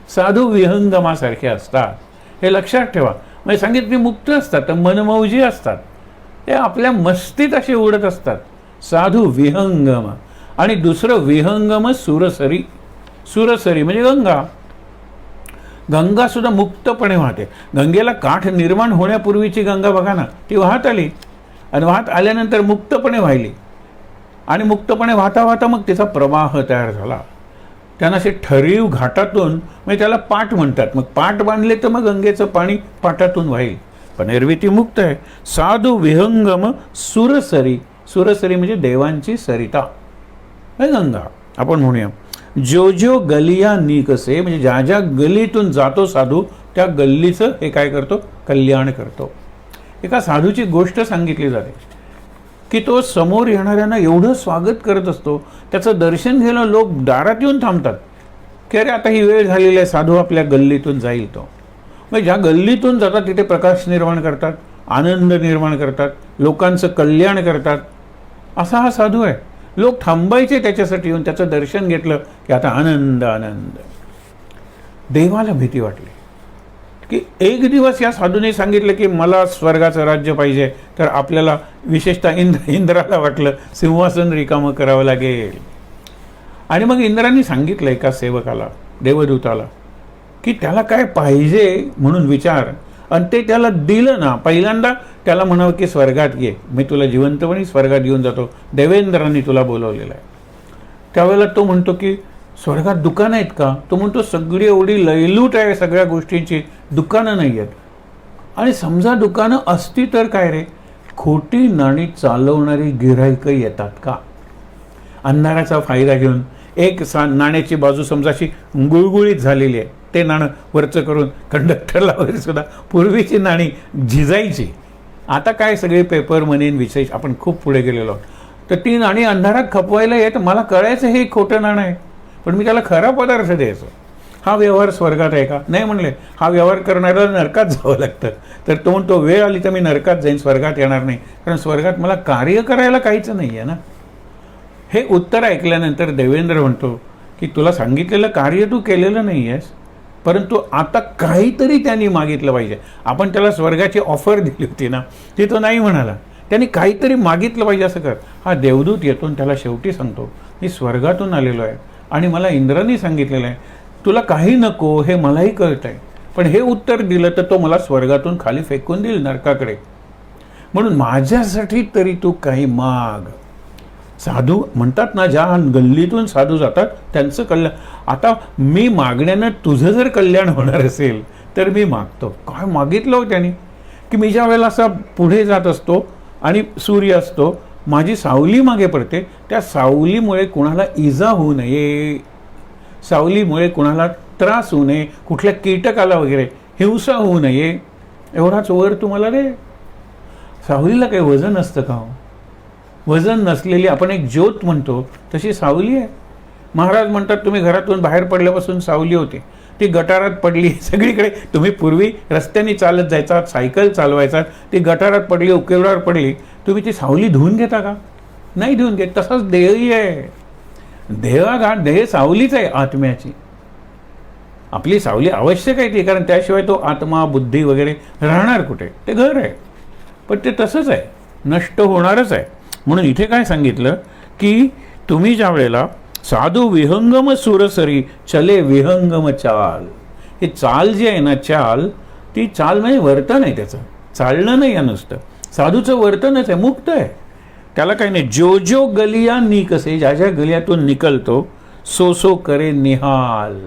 साधू विहंगमासारखे असतात, हे लक्षात ठेवा. म्हणजे सांगितले मुक्त असतात, तर मनमौजी असतात, ते आपल्या मस्तीत असे उडत असतात. साधू विहंगम. आणि दुसरं विहंगम सुरसरी. सुरसरी म्हणजे गंगा. गंगा सुद्धा मुक्तपणे वाहते. गंगेला काठ निर्माण होण्यापूर्वीची गंगा बघा ना, ती वाहत आली आणि वाहत आल्यानंतर मुक्तपणे वाहिली आणि मुक्तपणे वाहता वाहता मग तिचा प्रवाह तयार झाला. त्यांना असे ठरीव घाटातून, म्हणजे त्याला पाट म्हणतात, मग पाट बांधले तर मग गंगेचं पाणी पाटातून वाहील, पण एरवी ती मुक्त आहे. साधू विहंगम सुरसरी. सुरसरी म्हणजे देवांची सरिता, गंगा आपण म्हणूया. जो जो गलिया निकसे, म्हणजे ज्या ज्या गलीतून जातो साधू त्या गल्लीचं हे काय करतो, कल्याण करतो. एका साधूची गोष्ट सांगितली जाते की तो समोर येणाऱ्यांना एवढं स्वागत करत असतो, त्याचं दर्शन घ्यायला लोक दारात येऊन थांबतात की अरे आता ही वेळ झालेली आहे, साधू आपल्या गल्लीतून जाईल. तो म्हणजे ज्या गल्लीतून जातात तिथे प्रकाश निर्माण करतात, आनंद निर्माण करतात, लोकांचं कल्याण करतात. असा हा साधू आहे. लोक थांबायचे त्याच्यासाठी येऊन, त्याचं दर्शन घेतलं की आता आनंद आनंद. देवाला भीती वाटली की एक दिवस या साधूने सांगितलं की मला स्वर्गाचं राज्य पाहिजे, तर आपल्याला विशेषतः इंद्राला वाटलं सिंहासन रिकामं करावं लागेल. आणि मग इंद्राने सांगितलं एका सेवकाला, देवदूताला, की त्याला काय पाहिजे म्हणून विचार, आणि ते त्याला दिलं ना. पहिल्यांदा त्याला म्हणावं की स्वर्गात ये, मी तुला जिवंतपणे स्वर्गात घेऊन जातो, देवेंद्रांनी तुला बोलवलेलं आहे. त्यावेळेला तो म्हणतो की स्वर्गात दुकानं आहेत का? तो म्हणतो सगळी एवढी लयलूट आहे सगळ्या गोष्टींची, दुकानं नाही आहेत. आणि समजा दुकानं असती तर काय रे, खोटी नाणी चालवणारी गिऱ्हाईकं येतात का? अंधाराचा फायदा घेऊन एक नाण्याची बाजू समजा अशी गुळगुळीत झालेली आहे, ते नाणं वरचं करून कंडक्टरला वगैरे सुद्धा पूर्वीची नाणी झिजायची. आता काय सगळे पेपर मनी विशेष आपण खूप पुढे गेलेलो आहोत. तर ती नाणी अंधारात खपवायला येत. मला कळायचं हे खोटं नाणं आहे, पण मी त्याला खरा पदार्थ द्यायचो. हा व्यवहार स्वर्गात आहे का? नाही म्हणले. हा व्यवहार करणाऱ्याला नरकात जावं लागतं. तर तो म्हणतो वेळ आली तर मी नरकात जाईन, स्वर्गात येणार नाही, कारण स्वर्गात मला कार्य करायला काहीच नाही आहे ना. हे उत्तर ऐकल्यानंतर देवेंद्र म्हणतो की तुला सांगितलेलं कार्य तू केलेलं नाही आहेस, परंतु आता काहीतरी त्यांनी मागितलं पाहिजे. आपण त्याला स्वर्गाची ऑफर दिली होती ना, ती तो नाही म्हणाला. त्यांनी काहीतरी मागितलं पाहिजे असं कर. हा देवदूत येतो त्याला शेवटी सांगतो मी स्वर्गातून आलेलो आहे आणि मला इंद्राने सांगितलेलं आहे तुला काही नको, हे मलाही कळत आहे, पण हे उत्तर दिलं तर तो मला स्वर्गातून खाली फेकून देईल नरकाकडे, म्हणून माझ्यासाठी तरी तू काही माग. साधू म्हणतात ना, ज्या गल्लीतून साधू जातात त्यांचं कल्याण. आता मी मागण्यानं तुझं जर कल्याण होणार असेल तर मी मागतो. काय मागितलं हो त्यांनी की मी ज्या वेळेला असा पुढे जात असतो आणि सूर्य असतो, माझी सावली मागे पडते, त्या सावलीमुळे कुणाला इजा होऊ नये, सावलीमुळे कुणाला त्रास होऊ नये, कुठल्या कीटकाला वगैरे हिंसा होऊ नये, एवढाच वर तुम्हाला रे. सावलीला काही वजन असतं का? वजन नसलेली आपण एक ज्योत म्हणतो तशी सावली आहे. महाराज म्हणतात तुम्ही घरातून बाहेर पडल्यापासून सावली होती, ती गटारात पडली. सगळीकडे तुम्ही पूर्वी रस्त्याने चालत जायचा, सायकल चालवायचा, ती गटारात पडली, उकेरडावर पडली, तुम्ही ती सावली धुवून घेता का? नाही धुवून घेत. तसंच देहही आहे. देह सावलीच आहे आत्म्याची. आपली सावली आवश्यक आहे ती, कारण त्याशिवाय तो आत्मा बुद्धी वगैरे राहणार कुठे? ते घर आहे. पण ते तसंच आहे, नष्ट होणारच आहे. म्हणून इथे काय सांगितलं की तुम्ही ज्या वेळेला साधू विहंगम सुरसरी चले विहंगम चाल, हे चाल जी आहे ना, चाल, ती चाल म्हणजे वर्तन आहे, त्याचं चालणं नाही आहे नुसतं, साधूचं वर्तनच आहे, मुक्त आहे, त्याला काही नाही. जो जो गलिया निकसे, ज्या ज्या गलियातून निकलतो, सो सो करे निहाल.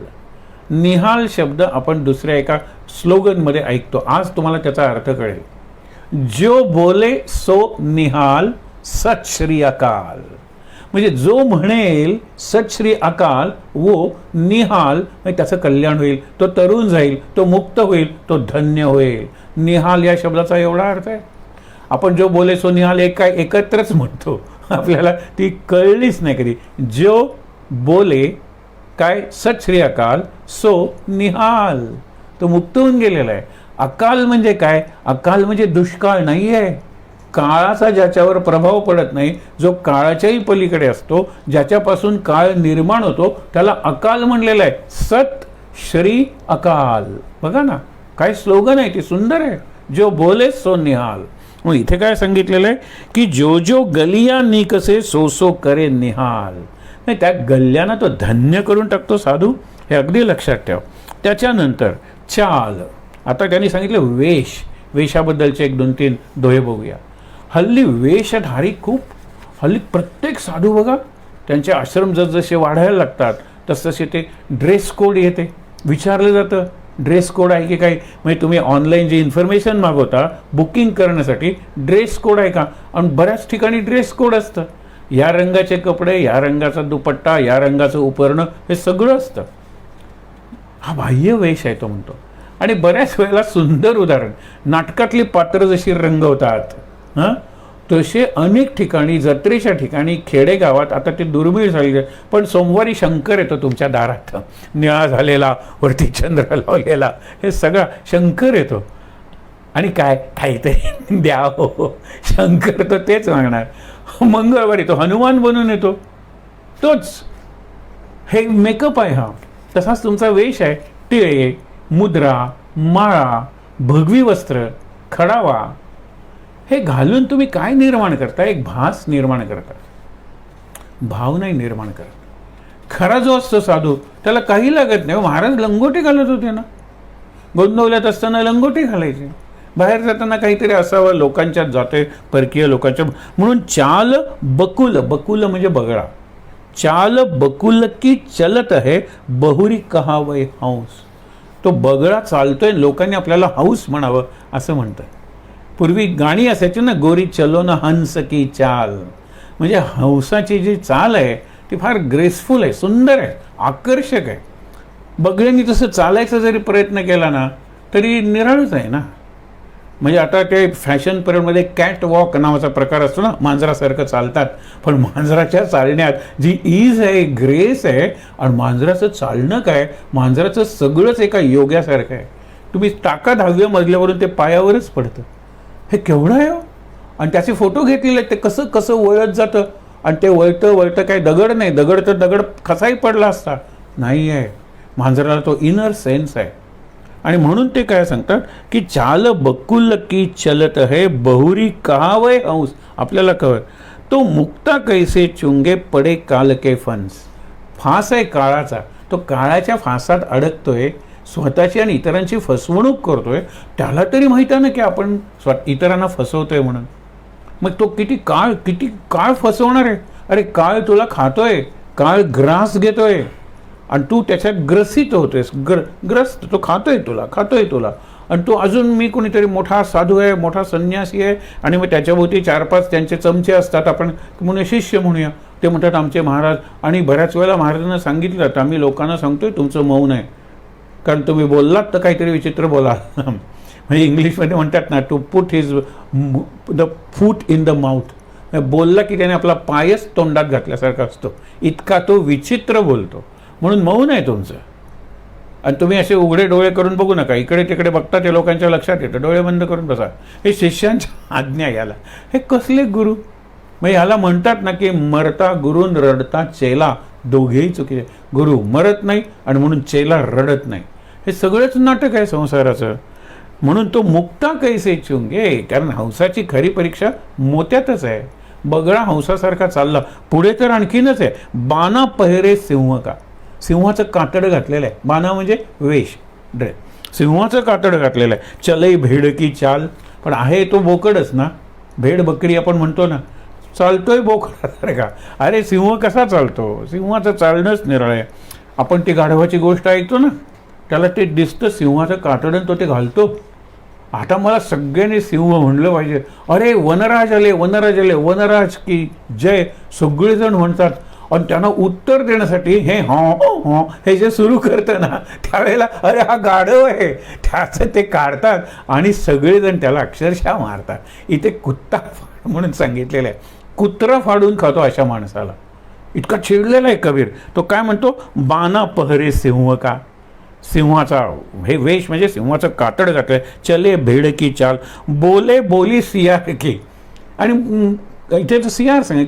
निहाल शब्द आपण दुसऱ्या एका स्लोगनमध्ये ऐकतो, आज तुम्हाला त्याचा अर्थ कळेल. जो बोले सो निहाल सत श्री अकाल, म्हणजे जो म्हणेल सत श्री अकाल वो निहाल, म्हणजे त्याचं कल्याण होईल, तो तरुण जाईल, तो मुक्त होईल, तो धन्य होईल. निहाल या शब्दाचा एवढा अर्थ आहे. आपण जो बोले सो निहाल एकत्रच म्हणतो, आपल्याला ती कळलीच नाही कधी. जो बोले काय सत श्री अकाल सो निहाल, तो मुक्त होऊन गेलेला आहे. अकाल म्हणजे काय? अकाल म्हणजे दुष्काळ नाही आहे, काळाचा ज्याच्यावर प्रभाव पडत नाही, जो काळाच्याही पलीकडे असतो, ज्याच्यापासून काळ निर्माण होतो, त्याला अकाल म्हणलेलं आहे. सत श्री अकाल. बघा ना काय स्लोगन आहे, ती सुंदर आहे. जो बोले सो निहाल. मग इथे काय सांगितलेलं आहे की जो जो गलिया निकसे सो सो करे निहाल, नाही त्या गल्ल्यांना तो धन्य करून टाकतो साधू, हे अगदी लक्षात ठेव. त्याच्यानंतर चाल. आता त्यांनी सांगितलं वेश, वेशाबद्दलचे 1-2-3 दोहे बघूया. हल्ली वेशधारी खूप, हल्ली प्रत्येक साधू बघा, त्यांचे आश्रम जसजसे वाढायला लागतात तसतसे ते ड्रेस कोड येते, विचारलं जातं ड्रेस कोड आहे की काय. म्हणजे तुम्ही ऑनलाईन जे इन्फॉर्मेशन मागवता बुकिंग करण्यासाठी, ड्रेस कोड आहे का? आणि बऱ्याच ठिकाणी ड्रेस कोड असतं, या रंगाचे कपडे, या रंगाचा दुपट्टा, या रंगाचं उपरणं, हे सगळं असतं. हा बाह्य वेश आहे तो म्हणतो. आणि बऱ्याच वेळेला सुंदर उदाहरण, नाटकातली पात्र जशी रंगवतात हां, तसे अनेक ठिकाणी, जत्रेच्या ठिकाणी, खेडेगावात आता ते दुर्मिळ झाले, पण सोमवारी शंकर येतो तुमच्या दारात, निळा झालेला, वरती चंद्र लावलेला, हे सगळा शंकर येतो. आणि काय काहीतरी द्या हो, शंकर तर तेच मागणार. मंगळवारी तो हनुमान बनून येतो, तोच. हे मेकअप आहे हा. तसाच तुमचा वेश आहे. टिळे, मुद्रा, माळा, भगवी वस्त्र, खडावा, हे घालून तुम्ही काय निर्माण करता? एक भास निर्माण करता, भाव नाही निर्माण करत. खरा जो असतो साधू त्याला काही लागत नाही. महाराज लंगोटी घालत होते ना, गोंदवल्यात असताना लंगोटी घालायची, बाहेर जाताना काहीतरी असावं, लोकांच्यात जाते, परकीय लोकांच्या. म्हणून चाल बकुल, बकुल म्हणजे बगळा. चाल बकुल की चलत आहे बहुरी कहावय हंस. तो बगळा चालतोय, लोकांनी आपल्याला हंस म्हणावं असं म्हणतात. पूर्वी गाणी असायची ना, गोरी चलो ना हंस की चाल, म्हणजे हंसाची जी चाल आहे ती फार ग्रेसफुल आहे, सुंदर आहे, आकर्षक आहे. बगळ्यांनी तसं चालायचा जरी प्रयत्न केला ना तरी निराळच आहे ना. म्हणजे आता ते फॅशन परेडमध्ये कॅट वॉक नावाचा प्रकार असतो ना, मांजरासारखं चालतात. पण मांजराच्या चालण्यात जी ईज आहे, ग्रेस आहे, आणि मांजराचं चालणं काय, मांजराचं सगळंच एका योग्यासारखं आहे. तुम्ही टाका 10व्या मजल्यावरून ते पायावरच पडतं. हे केवढं आहे हो. आणि त्याचे फोटो घेतलेले आहेत, ते कसं कसं वळत जातं, आणि ते वळतं वळतं काय दगड नाही, दगड तर दगड कसाही पडला असता, नाही आहे. मांजराला तो इनर सेन्स आहे. आणि म्हणून ते काय सांगतात की चाल बकुल की चलत है बहुरी कहावय हंस. आपल्याला कळत तो मुक्ता कैसे चुंगे पडे काल के फन्स. फास आहे काळाचा, तो काळाच्या फासात अडकतोय, स्वतःची आणि इतरांची फसवणूक करतोय. त्याला तरी माहिती आहे ना की आपण इतरांना फसवतोय म्हणून. मग तो किती काळ फसवणार आहे. अरे काळ तुला खातोय, काळ ग्रास घेतोय, आणि तू त्याच्यात ग्रसित होतोयस. ग्रस्त तो खातोय तुला. आणि तो अजून मी कोणीतरी मोठा साधू आहे, मोठा संन्यासी आहे, आणि मग त्याच्याभोवती 4-5 त्यांचे चमचे असतात, आपण म्हणून शिष्य म्हणूया. ते म्हणतात आमचे महाराज. आणि बऱ्याच वेळेला महाराजांना सांगितलं जातं, आम्ही लोकांना सांगतोय तुमचं मौन आहे, कारण तुम्ही बोललात तर काहीतरी विचित्र बोला. म्हणजे इंग्लिशमध्ये म्हणतात ना, to put his the foot in the mouth. बोलला की त्याने आपला पायच तोंडात घातल्यासारखा असतो, इतका तो विचित्र बोलतो. म्हणून मौन आहे तुमचं. आणि तुम्ही असे उघडे डोळे करून बघू नका, इकडे तिकडे बघता ते लोकांच्या लक्षात येतं. डोळे बंद करून बसा. हे शिष्यांच्या आज्ञा. याला हे कसले गुरु. मग याला म्हणतात ना की मरता गुरून रडता चेला, दोघेही चुकीचे. गुरु मरत नाही आणि म्हणून चेला रडत नाही. हे सगळंच नाटक आहे संसाराचं. म्हणून तो मुक्ता कैसे चुंगे, कारण हंसाची खरी परीक्षा मोत्यातच आहे. बगळा हंसासारखा चालला, पुढे तर आणखीनच आहे. बाना पहिरे सिंह का. सिंहाचं कातड घातलेलं आहे. बाना म्हणजे वेश, ड्रेस. सिंहाचं कातड घातलेलं आहे. चलई भेडकी चाल, पण आहे तो बोकडच ना. भेड बकरी आपण म्हणतो ना, चालतोय बोकडासारखा. अरे सिंह कसा चालतो, सिंहाचं चालणंच निराळ आहे. आपण ती गाढवाची गोष्ट ऐकतो ना, त्याला ते दिसतं सिंहाचं कातडन, तो ते घालतो. आता मला सगळ्यांनी सिंह म्हणलं पाहिजे. अरे वनराज आले, वनराज आले, वनराज की जय सगळेजण म्हणतात. आणि त्यांना उत्तर देण्यासाठी हे हॉ हे जे सुरू करतं ना, त्यावेळेला अरे हा गाढव आहे, त्याचं ते काढतात आणि सगळेजण त्याला अक्षरशः मारतात. इथे कुत्ता म्हणून सांगितलेलं आहे. कुत्रा फाडून खातो अशा माणसाला. इतका चिडलेला आहे कबीर. तो काय म्हणतो, बाना पहरे सिंह का. सिंहाचा हे वेश म्हणजे सिंहाचं कातड घातलंय. चले भेड की चाल, बोले बोली सियार की. आणि इथे तर सियार सांगे,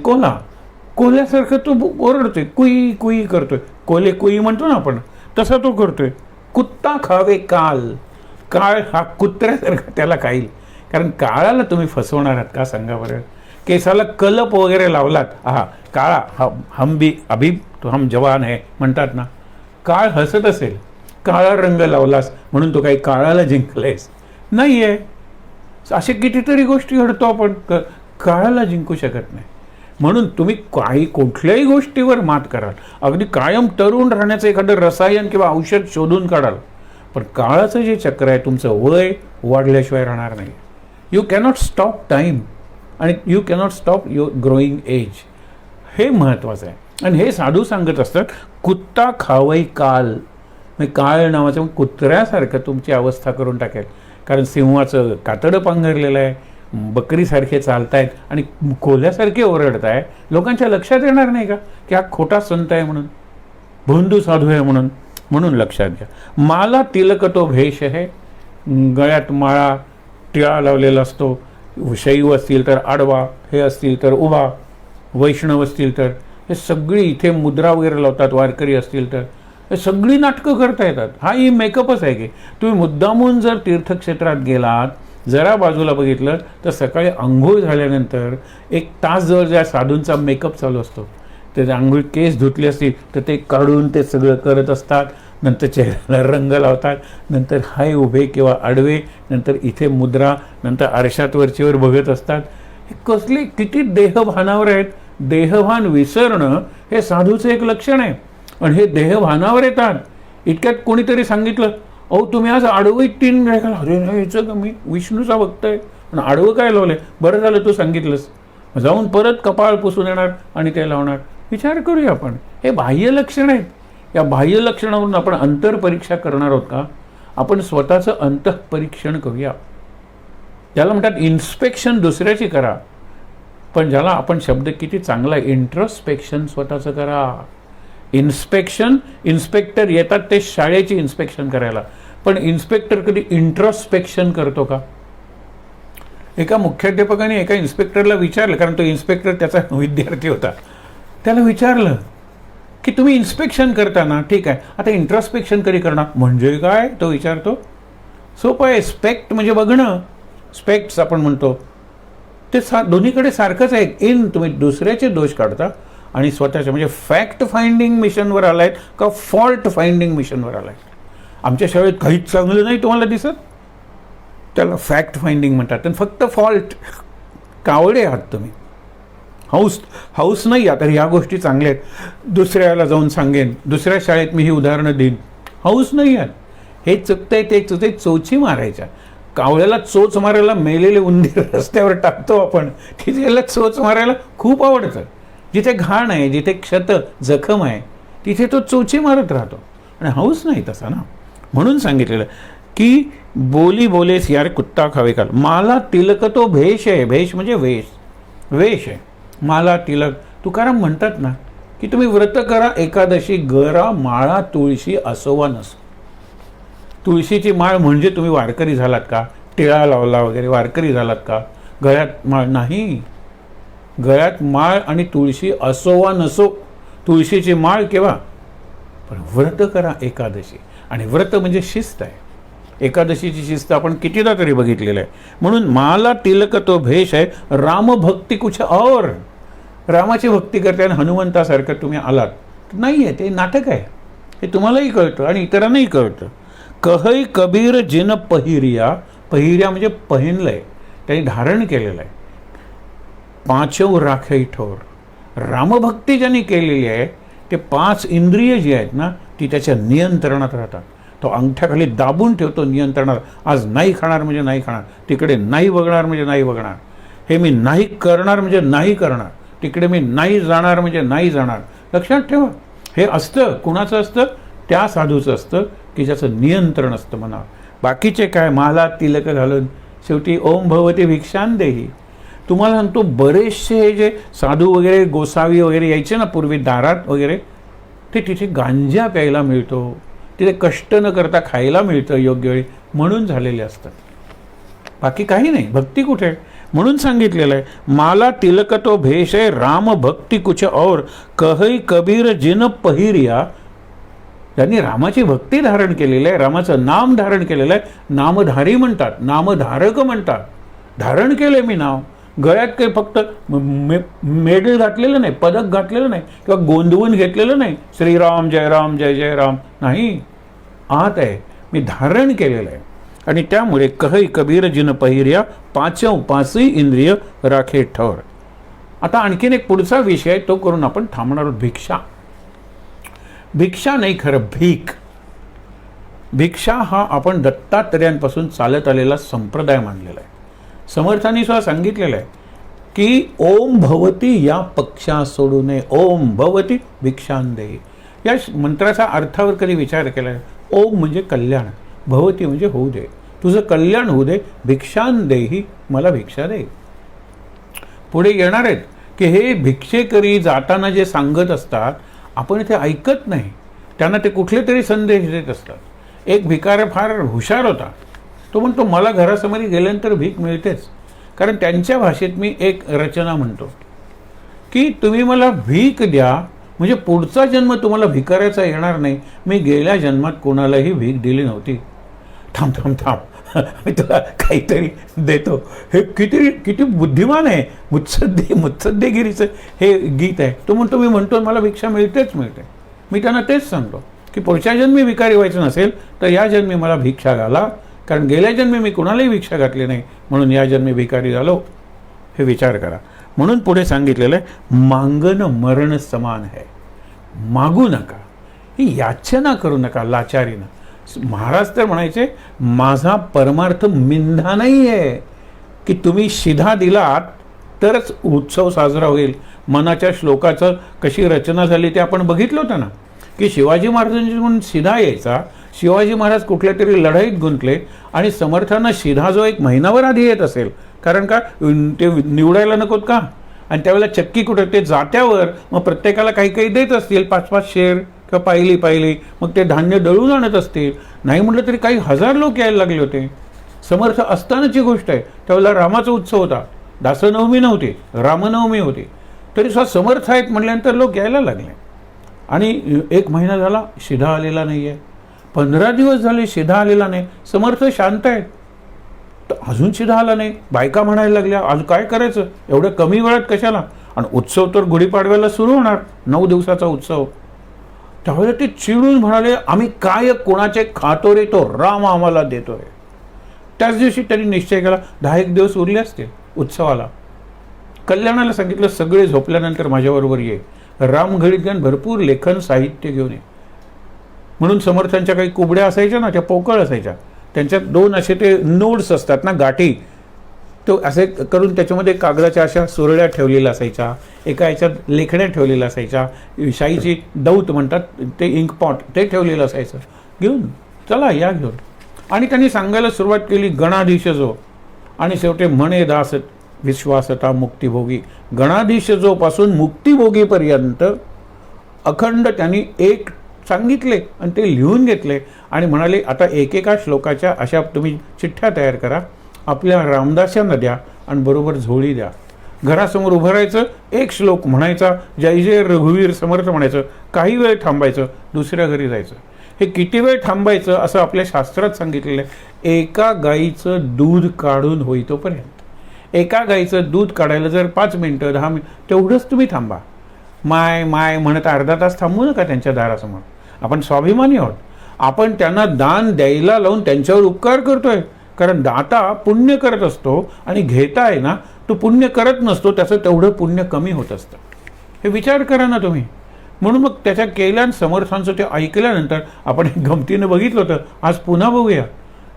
कोल्यासारखं तो ओरडतोय, कुई कुई करतोय. कोले कुई म्हणतो ना आपण, तसा तो करतोय. कुत्ता खावे काल. काळ हा कुत्र्यासारखा त्याला खाईल. कारण काळाला तुम्ही फसवणार आहात का सांगा बरं. केसाला कलप वगैरे लावलात, काळा हम भी अभी तो हम जवान है म्हणतात ना. काळ हसत असेल, काळा रंग लावलास म्हणून तो काही काळाला जिंकलायस नाही आहे. असे कितीतरी गोष्टी घडतो आपण, काळाला जिंकू शकत नाही. म्हणून तुम्ही कुठल्याही गोष्टीवर मात कराल, अगदी कायम तरुण राहण्याचं एखादं रसायन किंवा औषध शोधून काढाल, पण काळाचं जे चक्र आहे तुमचं वय वाढल्याशिवाय राहणार नाही. यू कॅनॉट स्टॉप टाईम आणि you cannot stop your growing age. हे महत्त्वाचं आहे. आणि हे साधू सांगत असतात, कुत्ता खावई काल. म्हणजे काळ नावाचं कुत्र्यासारखं तुमची अवस्था करून टाकेल. कारण सिंहाचं कातडं पांघरलेलं आहे, बकरीसारखे चालतायत आणि कोल्यासारखे ओरडत आहे. लोकांच्या लक्षात येणार नाही का की हा खोटा संत आहे म्हणून, भोंदू साधू आहे म्हणून. म्हणून लक्षात घ्या. माला तिलक तो भेष आहे. गळ्यात माळा टिळा लावलेला असतो. शैव असतील तर आडवा, हे असतील तर उभा, वैष्णव असतील तर हे सगळी इथे मुद्रा वगैरे लावतात. वारकरी असतील तर हे सगळी नाटकं करता येतात. हा ही मेकअपच आहे की तुम्ही मुद्दामून जर तीर्थक्षेत्रात गेलात, जरा बाजूला बघितलं तर सकाळी आंघोळ झाल्यानंतर 1 तास जवळ ज्या साधूंचा मेकअप चालू असतो, ते आंघोळ केस धुतले असतील तर ते काढून ते सगळं करत असतात. नंतर चेहऱ्याला रंग लावतात, नंतर हाय उभे किंवा आडवे, नंतर इथे मुद्रा, नंतर आरशात वरचीवर बघत असतात. हे कसले किती देहभानावर आहेत. देहभान विसरणं हे साधूचं एक लक्षण आहे. आणि हे देहभानावर येतात. इतक्यात कोणीतरी सांगितलं, अहो तुम्ही आज आडवं 3 घ्यायला. अरे नाही, याचं का मी विष्णूचा भक्त आहे आणि आडवं काय लावलंय. बरं झालं तू सांगितलंस. जाऊन परत कपाळ पुसून येणार आणि ते लावणार. विचार करूया आपण. हे बाह्य लक्षण आहेत. या बाह्य लक्षणावरून आपण अंतर्परीक्षा करणार आहोत का. आपण स्वतःचं अंतःपरीक्षण करूया. ज्याला म्हणतात इन्स्पेक्शन दुसऱ्याची करा, पण ज्याला आपण शब्द किती चांगला आहे, इंट्रोस्पेक्शन स्वतःचं करा. इन्स्पेक्शन, इन्स्पेक्टर येतात ते शाळेची इन्स्पेक्शन करायला, पण इन्स्पेक्टर कधी इंट्रोस्पेक्शन करतो का? एका मुख्याध्यापकाने एका इन्स्पेक्टरला विचारलं, कारण तो इन्स्पेक्टर त्याचा विद्यार्थी होता, त्याला विचारलं की तुम्ही इन्स्पेक्शन करताना ठीक आहे, आता इंट्रोस्पेक्शन कधी करणार? म्हणजे काय, तो विचारतो. सोपं आहे. स्पेक्ट म्हणजे बघणं, स्पेक्ट्स आपण म्हणतो, ते दोन्हीकडे सारखंच आहे. तुम्ही दुसऱ्याचे दोष काढता आणि स्वतःच्या, म्हणजे फॅक्ट फाइंडिंग मिशनवर आलायत का फॉल्ट फाइंडिंग मिशनवर आलायत? आमच्या शाळेत काहीच चांगलं नाही तुम्हाला दिसत, त्याला फॅक्ट फाइंडिंग म्हणतात, आणि फक्त फॉल्ट. कावळे आहात तुम्ही. हाऊस नाही आता ह्या गोष्टी चांगल्या आहेत, दुसऱ्याला जाऊन सांगेन, दुसऱ्या शाळेत मी ही उदाहरणं देईन. हाऊस नाही आहेत, हे चुकतंय ते चुकतंय, चोची मारायच्या. कावळ्याला चोच मारायला मेलेले उंदीर रस्त्यावर टाकतो आपण, तिथे चोच मारायला खूप आवडतं. जिथे घाण आहे, जिथे क्षत जखम आहे, तिथे तो चोची मारत राहतो. आणि हाऊस नाही तसा ना. म्हणून सांगितलेलं की बोली बोलेस यार कुत्ता खावे काल, माला तिलक तो भेष आहे. भेष म्हणजे वेश आहे. माला तिलक, तुकाराम म्हणतात ना की तुम्ही व्रत करा, एकादशी गरा माळा तुळशी असोवा नसो. तुळशीची माळ म्हणजे तुम्ही वारकरी झालात का? टिळा लावला वगैरे वारकरी झालात का? गळ्यात माळ नाही, गळ्यात माळ आणि तुळशी असोवा नसो. तुळशीची माळ केव्हा? पण व्रत करा एकादशी. आणि व्रत म्हणजे शिस्त आहे. एकादशीची शिस्त आपण कितीदा तरी बघितलेलं आहे. म्हणून माला तिलक तो भेष आहे, रामभक्ती कुछ और. रामाची भक्ती करते आणि हनुमंतासारखं तुम्ही आलात नाही आहे, ते नाटक आहे. हे तुम्हालाही कळतं आणि इतरांनाही कळतं. कहई कबीर जिन पहिरिया, पहिरिया म्हणजे पहिनलंय, त्यांनी धारण केलेलं आहे. पाचव राखे ठोर, रामभक्ती ज्यांनी केलेली आहे ते 5 इंद्रिय जी आहेत ना ती त्याच्या नियंत्रणात राहतात. तो अंगठ्याखाली दाबून ठेवतो नियंत्रणात. आज नाही खाणार म्हणजे नाही खाणार, तिकडे नाही बघणार म्हणजे नाही बघणार, हे मी नाही करणार म्हणजे नाही करणार, तिकडे मी नाही जाणार म्हणजे नाही जाणार. लक्षात ठेवा, हे असतं कुणाचं असतं? त्या साधूचं असतं की ज्याचं नियंत्रण असतं मनावर. बाकीचे काय माला तिलक घालून शेवटी ओम भवती भिक्षान देही. तुम्हाला सांगतो बरेचसे हे जे साधू वगैरे गोसावी वगैरे यायचे ना पूर्वी दारात वगैरे, ते तिथे गांजा प्यायला मिळतो, तिथे कष्ट न करता खायला मिळतं योग्य वेळी, म्हणून झालेले असतात. बाकी काही नाही. भक्ती कुठे? म्हणून सांगितलेलं आहे माला तिलक तो भेष आहे, राम भक्ती कुछ और. कहई कबीर जिन पहिरिया, ज्यांनी रामाची भक्ती धारण केलेली आहे, रामाचं नाम धारण केलेलं आहे, नामधारी म्हणतात, नामधारक म्हणतात. धारण केलंय मी नाव. गळ्यात काही फक्त मेडल घातलेलं नाही, पदक घातलेलं नाही, किंवा गोंदवून घेतलेलं नाही, श्रीराम जय राम जय जय राम नाही. आत आहे, मी धारण केलेलं आहे. आणि त्यामुळे कहई कबीर जिन पहिरिया, पाचव 5ही इंद्रिय राखे ठोर. आता आणखीन एक पुढचा विषय तो करून आपण थांबणार आहोत. भिक्षा. भिक्षा नाही, खरं भीक. भिक्षा हा आपण दत्तात्रेयांपासून चालत आलेला संप्रदाय मानलेला आहे. समर्थांनी सुद्धा सांगितलेलं आहे की ओम भवती या पक्षा सोडू नये, ओम भवती भिक्षान देही. या मंत्राचा अर्थावर कधी विचार केला आहे? ओम म्हणजे कल्याण, भवती म्हणजे होऊ दे, तुझं कल्याण होऊ दे, भिक्षान देही, मला भिक्षा दे. पुढे येणार आहेत की हे भिक्षेकरी जाताना जे सांगत असतात आपण ते ऐकत नाही, त्यांना ते कुठले तरी संदेश देत असतात. एक भिकार फार हुशार होता. तो म्हणतो मला घरासमोर गेल्यानंतर भीक मिळतेच, कारण त्यांच्या भाषेत मी एक रचना म्हणतो की तुम्ही मला भीक द्या म्हणजे पुढचा जन्म तुम्हाला भिकाऱ्याचा येणार नाही. मी गेल्या जन्मात कोणालाही भीक दिली नव्हती. थांब थांब थांब, मी तुला काहीतरी देतो. हे किती किती बुद्धिमान आहे. मुत्सद्देगिरीचं हे गीत आहे. तो म्हणतो मी म्हणतो मला भिक्षा मिळतेच मिळते. मी त्यांना तेच सांगतो की पुढच्या जन्मी भिकारी व्हायचं नसेल तर या जन्मी मला भिक्षा घाला, कारण गेल्या जन्मी मी कुणालाही भिक्षा घातली नाही, म्हणून या जन्मी भिकारी झालो. हे विचार करा. म्हणून पुढे सांगितलेलं आहे मांगन मरण समान है. मागू नका, ही याचना करू नका लाचारीनं. महाराज तर म्हणायचे माझा परमार्थ मिंधा नाही आहे की तुम्ही शिधा दिलात तरच उत्सव साजरा होईल. मनाच्या श्लोकाचं कशी रचना झाली ते आपण बघितलं होतं ना, की शिवाजी महाराजांची म्हणून शिधा यायचा, शिवाजी महाराज कुठल्या तरी लढाईत गुंतले आणि समर्थांना शिधा जो एक महिनाभर आधी येत असेल, कारण का ते निवडायला नकोत का, आणि त्यावेळेला चक्की कुठे ते जात्यावर मग प्रत्येकाला काही काही देत असतील, 5-5 शेर किंवा पायली, मग ते धान्य दळून आणत असतील. नाही म्हटलं तरी काही हजार लोक यायला लागले होते. समर्थ असतानाची गोष्ट आहे. त्यावेळेला रामाचा उत्सव होता, दासनवमी नव्हती, रामनवमी होती, तरी सुद्धा समर्थ आहेत म्हटल्यानंतर लोक यायला लागले. आणि 1 महिना झाला शिधा आलेला नाही आहे, 15 दिवस झाले शिधा आलेला नाही. समर्थ शांत आहेत, तर अजून शिधा आला नाही. बायका म्हणायला लागल्या, आज काय करायचं एवढ्या कमी वेळात कशाला, आणि उत्सव तर गुढीपाडव्याला सुरू होणार, 9 दिवसाचा उत्सव. त्यावेळेला ते चिडून म्हणाले, आम्ही काय कोणाचे खातो रे, तो राम आम्हाला देतोय. त्याच दिवशी त्यांनी निश्चय केला, 10-1 दिवस उरले असते उत्सवाला. कल्याणाला सांगितलं, सगळे झोपल्यानंतर माझ्याबरोबर ये, राम घडीत घेऊन भरपूर लेखन साहित्य घेऊन ये. म्हणून समर्थांच्या काही कुबड्या असायच्या ना, त्या पोकळ असायच्या, त्यांच्यात 2 असे ते नोड्स असतात ना, गाठी, तो असे करून त्याच्यामध्ये कागदाच्या अशा सुरळ्या ठेवलेल्या असायच्या, एका याच्यात लेखण्या ठेवलेल्या असायच्या, शाईची दौत म्हणतात ते इंकपॉट ते ठेवलेलं असायचं. घेऊन चला या घेऊन. आणि त्यांनी सांगायला सुरुवात केली, गणाधीश जो, आणि शेवटी म्हणे दास विश्वासता मुक्तिभोगी. गणाधीश जो पासून मुक्तिभोगीपर्यंत अखंड त्यांनी एक सांगितले आणि ते लिहून घेतले आणि म्हणाले, आता एकेका श्लोकाच्या अशा तुम्ही चिठ्ठ्या तयार करा, आपल्या रामदासांना द्या आणि बरोबर झोळी द्या. घरासमोर उभं राहायचं, 1 श्लोक म्हणायचा, जय जय रघुवीर समर्थ म्हणायचं, काही वेळ थांबायचं, दुसऱ्या घरी जायचं. हे किती वेळ थांबायचं असं आपल्या शास्त्रात सांगितलेलं आहे. एका गाईचं दूध काढून होईतोपर्यंत, एका गाईचं दूध काढायला जर 5 मिनिटं 10 मिनिटं तेवढंच तुम्ही थांबा. माय माय म्हणत अर्धा तास थांबू नका त्यांच्या दारासमोर. आपण स्वाभिमानी आहोत, आपण त्यांना दान द्यायला लावून त्यांच्यावर उपकार करतोय, कारण दाता पुण्य करत असतो आणि घेता आहे ना तो पुण्य करत नसतो, त्याचं तेवढं पुण्य कमी होत असतं. हे विचार करा ना तुम्ही. म्हणून मग त्याच्या केल्या समर्थांचं ते ऐकल्यानंतर आपण गमतीनं बघितलं होतं, आज पुन्हा बघूया.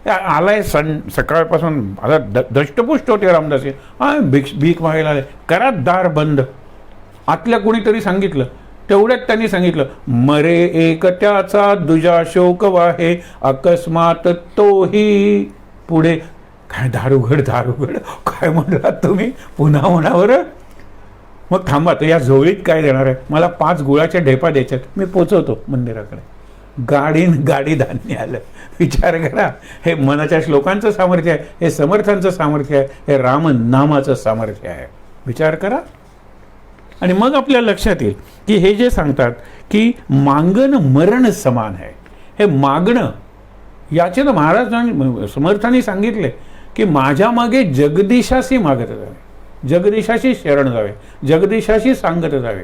आलाय सकाळपासून आता दष्टपुष्ट होते रामदासी, भीक मागायला आले, करा दार बंद. आतल्या कोणीतरी सांगितलं, तेवढ्यात त्यांनी सांगितलं, मरे एक त्याचा दुजा शोक वाहे, अकस्मात तोही पुढे. काय दारुगड काय म्हणलात तुम्ही, पुन्हा म्हणावर. मग थांबा, तर या झोळीत काय देणार आहे, मला 5 गुळाच्या ढेपा द्यायच्यात, मी पोचवतो मंदिराकडे. गाडी धान्य आलं. विचार करा, हे मनाच्या श्लोकांचं सामर्थ्य आहे, हे समर्थांचं सामर्थ्य आहे, हे राम नामाचं सामर्थ्य आहे. विचार करा. आणि मग आपल्या लक्षात येईल की हे जे सांगतात की मागण मरण समान आहे, हे मागणं याचे तर महाराजांनी समर्थांनी सांगितले की माझ्या मागे जगदीशाशी मागत जावे, जगदीशाशी शरण जावे, जगदीशाशी सांगत जावे.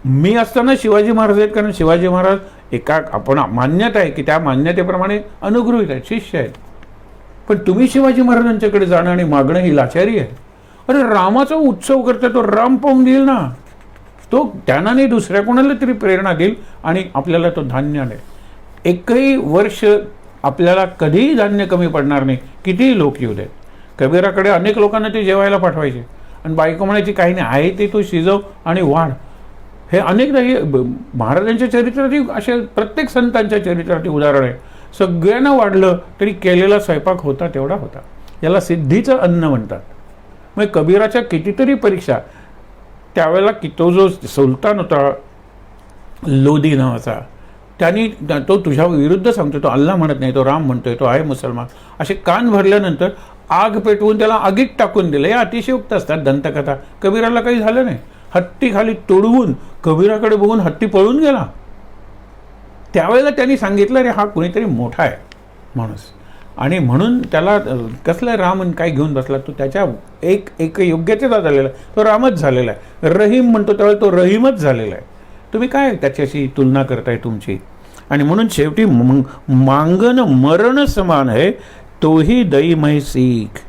मी असताना शिवाजी महाराज आहेत, कारण शिवाजी महाराज एका आपण मान्यता आहे की त्या मान्यतेप्रमाणे अनुगृहीत आहेत, शिष्य आहेत. पण तुम्ही शिवाजी महाराजांच्याकडे जाणं आणि मागणं ही लाचारी आहे. अरे रामाचा उत्सव करता, तो राम पाहून देईल ना, तो त्यांना नाही दुसऱ्या कोणाला तरी प्रेरणा देईल आणि आपल्याला तो धान्य आणेल. एकही वर्ष आपल्याला कधीही धान्य कमी पडणार नाही, कितीही लोक येऊ देत. कबीराकडे अनेक लोकांना ते जेवायला पाठवायचे आणि बायको म्हणायची, काही नाही आहे ते तू शिजव आणि वाढ. हे अनेकदा हे महाराजांच्या चरित्रात, असे प्रत्येक संतांच्या चरित्रात उदाहरण आहे. सगळ्यांना वाढलं तरी केलेला स्वयंपाक होता तेवढा होता. याला सिद्धीचं अन्न म्हणतात. मग कबीराच्या कितीतरी परीक्षा, त्यावेळेला की तो जो सुलतान होता लोधी नावाचा, त्यांनी तो तुझ्या विरुद्ध सांगतो, तो अल्लाह म्हणत नाही, तो राम म्हणतोय, तो आहे मुसलमान, असे कान भरल्यानंतर आग पेटवून त्याला आगीत टाकून दिलं. या अतिशयोक्त असतात दंतकथा. कबीराला काही झालं नाही. हत्ती खाली तोडवून कबीराकडे बघून हत्ती पळून गेला. त्यावेळेला त्यांनी सांगितलं, रे हा कुणीतरी मोठा आहे माणूस, आणि म्हणून त्याला कसलं राम काय घेऊन बसला, तो त्याच्या एक योग्यतेचा झालेला आहे, तो रामच झालेला आहे. रहीम म्हणतो त्यावेळेला तो रहीमच झालेला आहे. तुम्ही काय त्याच्याशी तुलना करताय तुमची. आणि म्हणून शेवटी मांगन मरण समान आहे, तोही दईमय सीख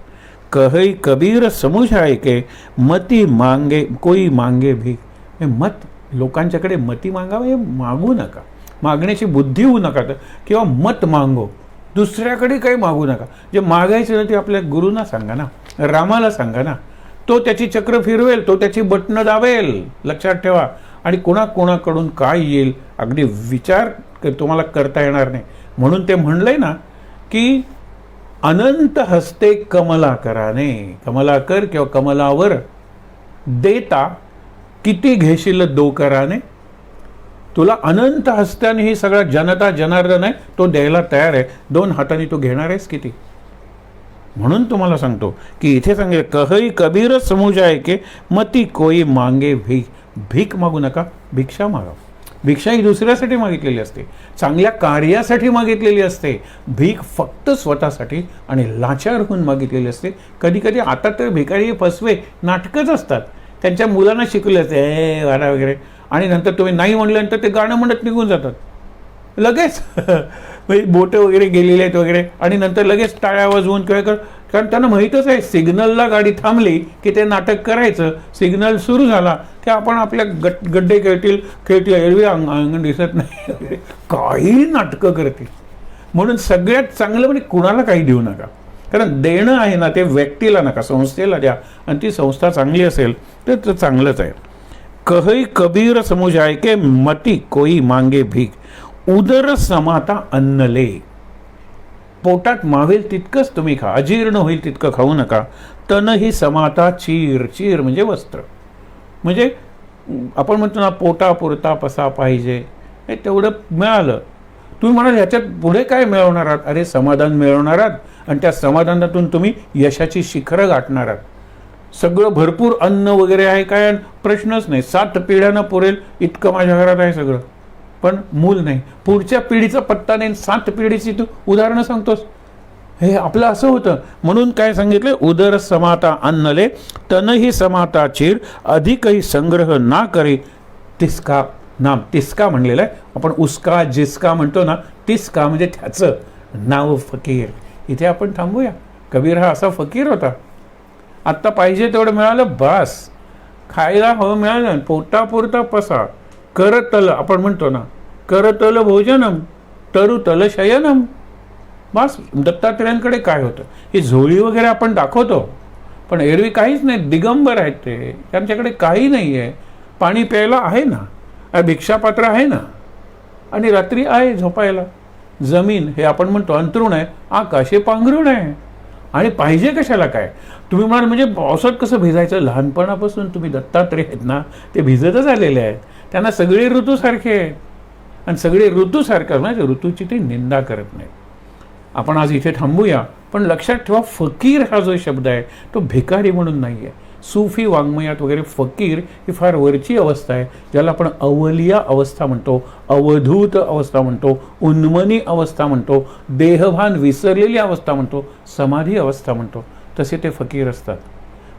कहई कबीर समुझाय के मती मांगे कोई मांगे भीक. हे मत लोकांच्याकडे मती मागावं, हे मागू नका, मागण्याची बुद्धी होऊ नका, किंवा मत मागो, दुसऱ्याकडे काही मागू नका. जे मागायचं ना ते आपल्या गुरुंना सांगा ना, रामाला सांगा ना, तो त्याची चक्र फिरवेल, तो त्याची बटणं दाबेल. लक्षात ठेवा. आणि कोणाकोणाकडून काय येईल अगदी विचार तुम्हाला करता येणार नाही. म्हणून ते म्हणलंय ना की अनंत हस्ते कमलाकराने, कमलाकर किंवा कमलावर देता किती घेशील दोकराने. तुला अनंत हस्त्याने ही सगळा जनता जनार्दन आहे तो द्यायला तयार आहे, 2 हाताने तू घेणार आहेस किती. म्हणून तुम्हाला सांगतो की इथे सांगितलं कहई कबीर समुजाय के मती कोई मांगे भीक. भीक मागू नका, भिक्षा मागा. भिक्षा ही दुसऱ्यासाठी मागितलेली असते, चांगल्या कार्यासाठी मागितलेली असते. भीक फक्त स्वतःसाठी आणि लाचार होऊन मागितलेली असते. कधी कधी आता तर भिकारी फसवे नाटकंच असतात, त्यांच्या मुलांना शिकवले असते वारा वगैरे, आणि नंतर तुम्ही नाही म्हणल्यानंतर ते गाणं म्हणत निघून जातात लगेच. बोटं वगैरे गेलेले आहेत वगैरे, आणि नंतर लगेच टाळ्या वाजवून किंवा कारण त्यांना माहीतच आहे सिग्नलला गाडी थांबली की ते नाटक करायचं, सिग्नल सुरू झाला की आपण आपल्या गड्डे खेळतील एरवी अंगण दिसत नाही वगैरे, काही नाटकं करतील. म्हणून सगळ्यात चांगलं म्हणजे कुणाला काही देऊ नका, कारण देणं आहे ना ते व्यक्तीला नका, संस्थेला द्या, आणि ती संस्था चांगली असेल तर चांगलंच आहे. कहई कबीर समुजाय के मती कोई मांगे भीक, उदर समाता अन्नले. पोटात मावेल तितकंच तुम्ही खा, अजीर्ण होईल तितकं खाऊ नका. तन ही समाता चीर. चीर म्हणजे वस्त्र, म्हणजे आपण म्हणतो ना पोटापुरता पसा पाहिजे, हे तेवढं मिळालं. तुम्ही म्हणाल ह्याच्यात पुढे काय मिळवणार आहात? अरे समाधान मिळवणार आहात, आणि त्या समाधानातून तुम्ही यशाची शिखरं गाठणार आहात. सगळं भरपूर अन्न वगैरे आहे काय प्रश्नच नाही, 7 पिढ्यांना पुरेल इतकं माझ्या घरात आहे सगळं, पण मूल नाही, पुढच्या पिढीचा पत्ता नाही, 7 पिढीची तू उदाहरणं सांगतोस. हे आपलं असं होतं. म्हणून काय सांगितलं, उदर समाता अन्नले तनही समाता चीर, अधिकही संग्रह ना करे तिसका नाम. तिसका म्हणलेलं आहे आपण, उसका जिसका म्हणतो ना, तिसका म्हणजे त्याचं नाव फकीर. इथे आपण थांबूया. कबीर हा असा फकीर होता. आत्ता पाहिजे तेवढं मिळालं बस, खायला हवं मिळालं, पोटापुरता पसा, करतल आपण म्हणतो ना, करतल भोजनम तरुतल शयनम. बस. दत्तात्रेयांकडे काय होतं, ही झोळी वगैरे आपण दाखवतो, पण एरवी काहीच नाही, दिगंबर आहेत ते, त्यांच्याकडे काही नाही आहे. पाणी प्यायला आहे ना, भिक्षापात्र आहे ना, आणि रात्री आहे झोपायला. जमीन हे आपण म्हणतो अंथरूण आहे, आकाश हे पांघरूण आहे. आणि पाहिजे कशाला काय. तुम्ही म्हणाल म्हणजे पावसात कसं भिजायचं, लहानपणापासून तुम्ही दत्तात्रेय आहेत ना ते भिजतच आलेले आहेत, त्यांना सगळे ऋतू सारखे आहेत, आणि सगळे ऋतू सारखे म्हणजे ऋतूची ते निंदा करत नाही. आपण आज इथे थांबूया, पण लक्षात ठेवा फकीर हा जो शब्द आहे तो भिकारी म्हणून नाही आहे. सूफी वाङ्मयात वगैरे फकीर ही फार वरची अवस्था आहे, ज्याला आपण अवलिया अवस्था म्हणतो, अवधूत अवस्था म्हणतो, उन्मनी अवस्था म्हणतो, देहभान विसरलेली अवस्था म्हणतो, समाधी अवस्था म्हणतो. तसे ते फकीर असतात.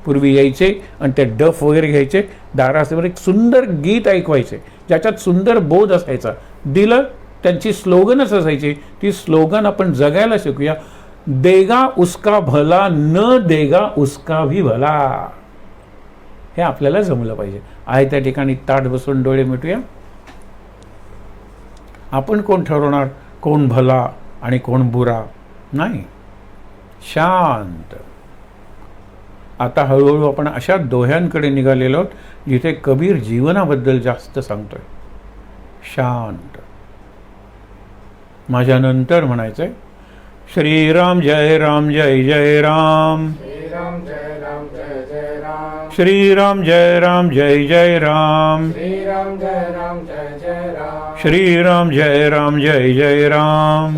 पूर्वी यायचे आणि ते डफ वगैरे घ्यायचे, दारासमोर एक सुंदर गीत ऐकवायचे ज्याच्यात सुंदर बोध असायचा, दिलं त्यांची स्लोगनच असायची. ती स्लोगन आपण जगायला शिकूया. देगा उसका भला न देगा उसका भी भला. हे आपल्याला जमलं पाहिजे. आहे त्या ठिकाणी ताठ बसून डोळे मिटूया. आपण कोण ठरवणार कोण भला आणि कोण बुरा? नाही. शांत. आता हळूहळू आपण अशा दोह्यांकडे निघालेलो आहोत जिथे कबीर जीवनाबद्दल जास्त सांगतोय. शांत. माझ्या नंतर म्हणायचंय श्रीराम जय राम जय जय राम, श्रीराम जय राम जय जय राम, श्रीराम जय राम जय जय राम, श्रीराम जय राम जय जय राम,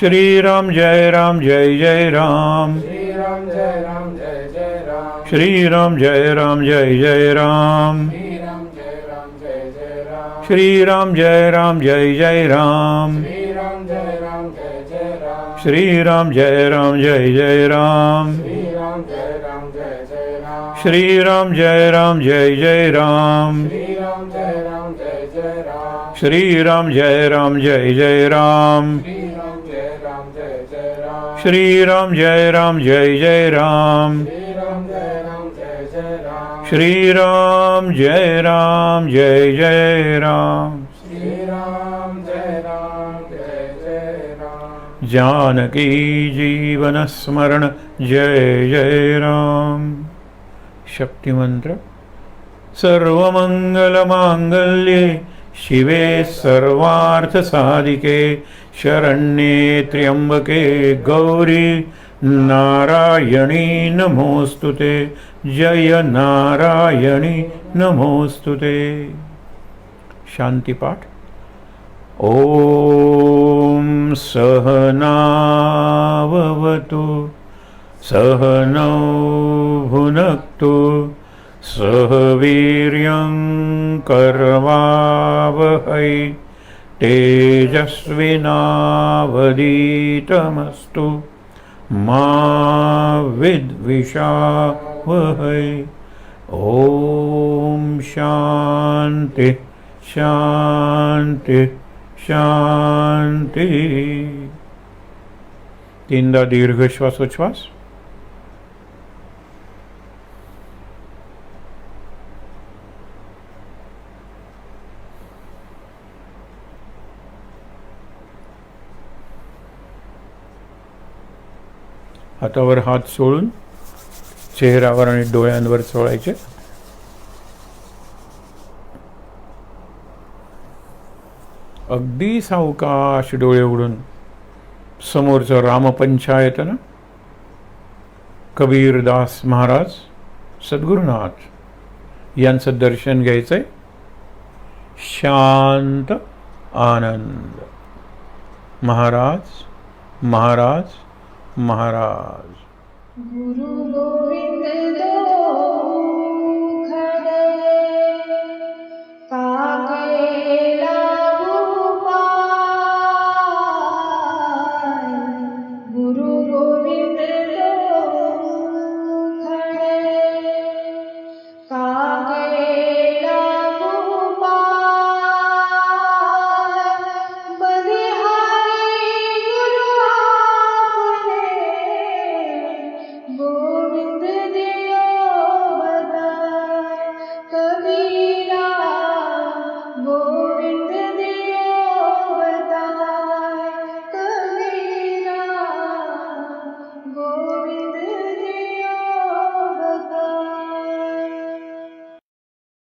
श्रीराम जय राम जय जय राम, श्रीराम जय राम जय जय राम, श्रीराम जय राम जय जय राम, श्रीराम जय राम जय जय राम, श्रीराम जय राम जय जय राम, श्रीराम जय राम जय जय राम, श्रीराम जय राम जय जय राम, श्रीराम जय राम जय जय राम, श्रीराम जय राम जय जय राम, श्रीराम जय राम जय जय राम, श्रीराम जय राम जय जय राम, श्रीराम जय राम जय जय राम, जानकी जीवन स्मरण जय जय राम. शक्तिमंत्र. सर्वमंगल मांगल्ये शिवे सर्वार्थसाधिके शरण्ये त्र्यंबके गौरी नारायणी नमोस्तुते जय नारायणी नमोस्तुते. शांतिपाठ. ओम सहनाववतु सहनौ भुनक्तु सह वीर्यं करवावहै तेजस्विनावधीतमस्तु मा विद्विषावहै. ओम शांति शांति शांति. तीनदा दीर्घ श्वासोच्छ्वास. हातावर हात सोडून चेहऱ्यावर आणि डोळ्यांवर सोडायचे. अगदी सावकाश डोळे उघडून समोरचं रामपंचायत ना, कबीरदास महाराज, सद्गुरुनाथ यांचं दर्शन घ्यायचंय. शांत आनंद. महाराज महाराज महाराज. गुरु गोविंद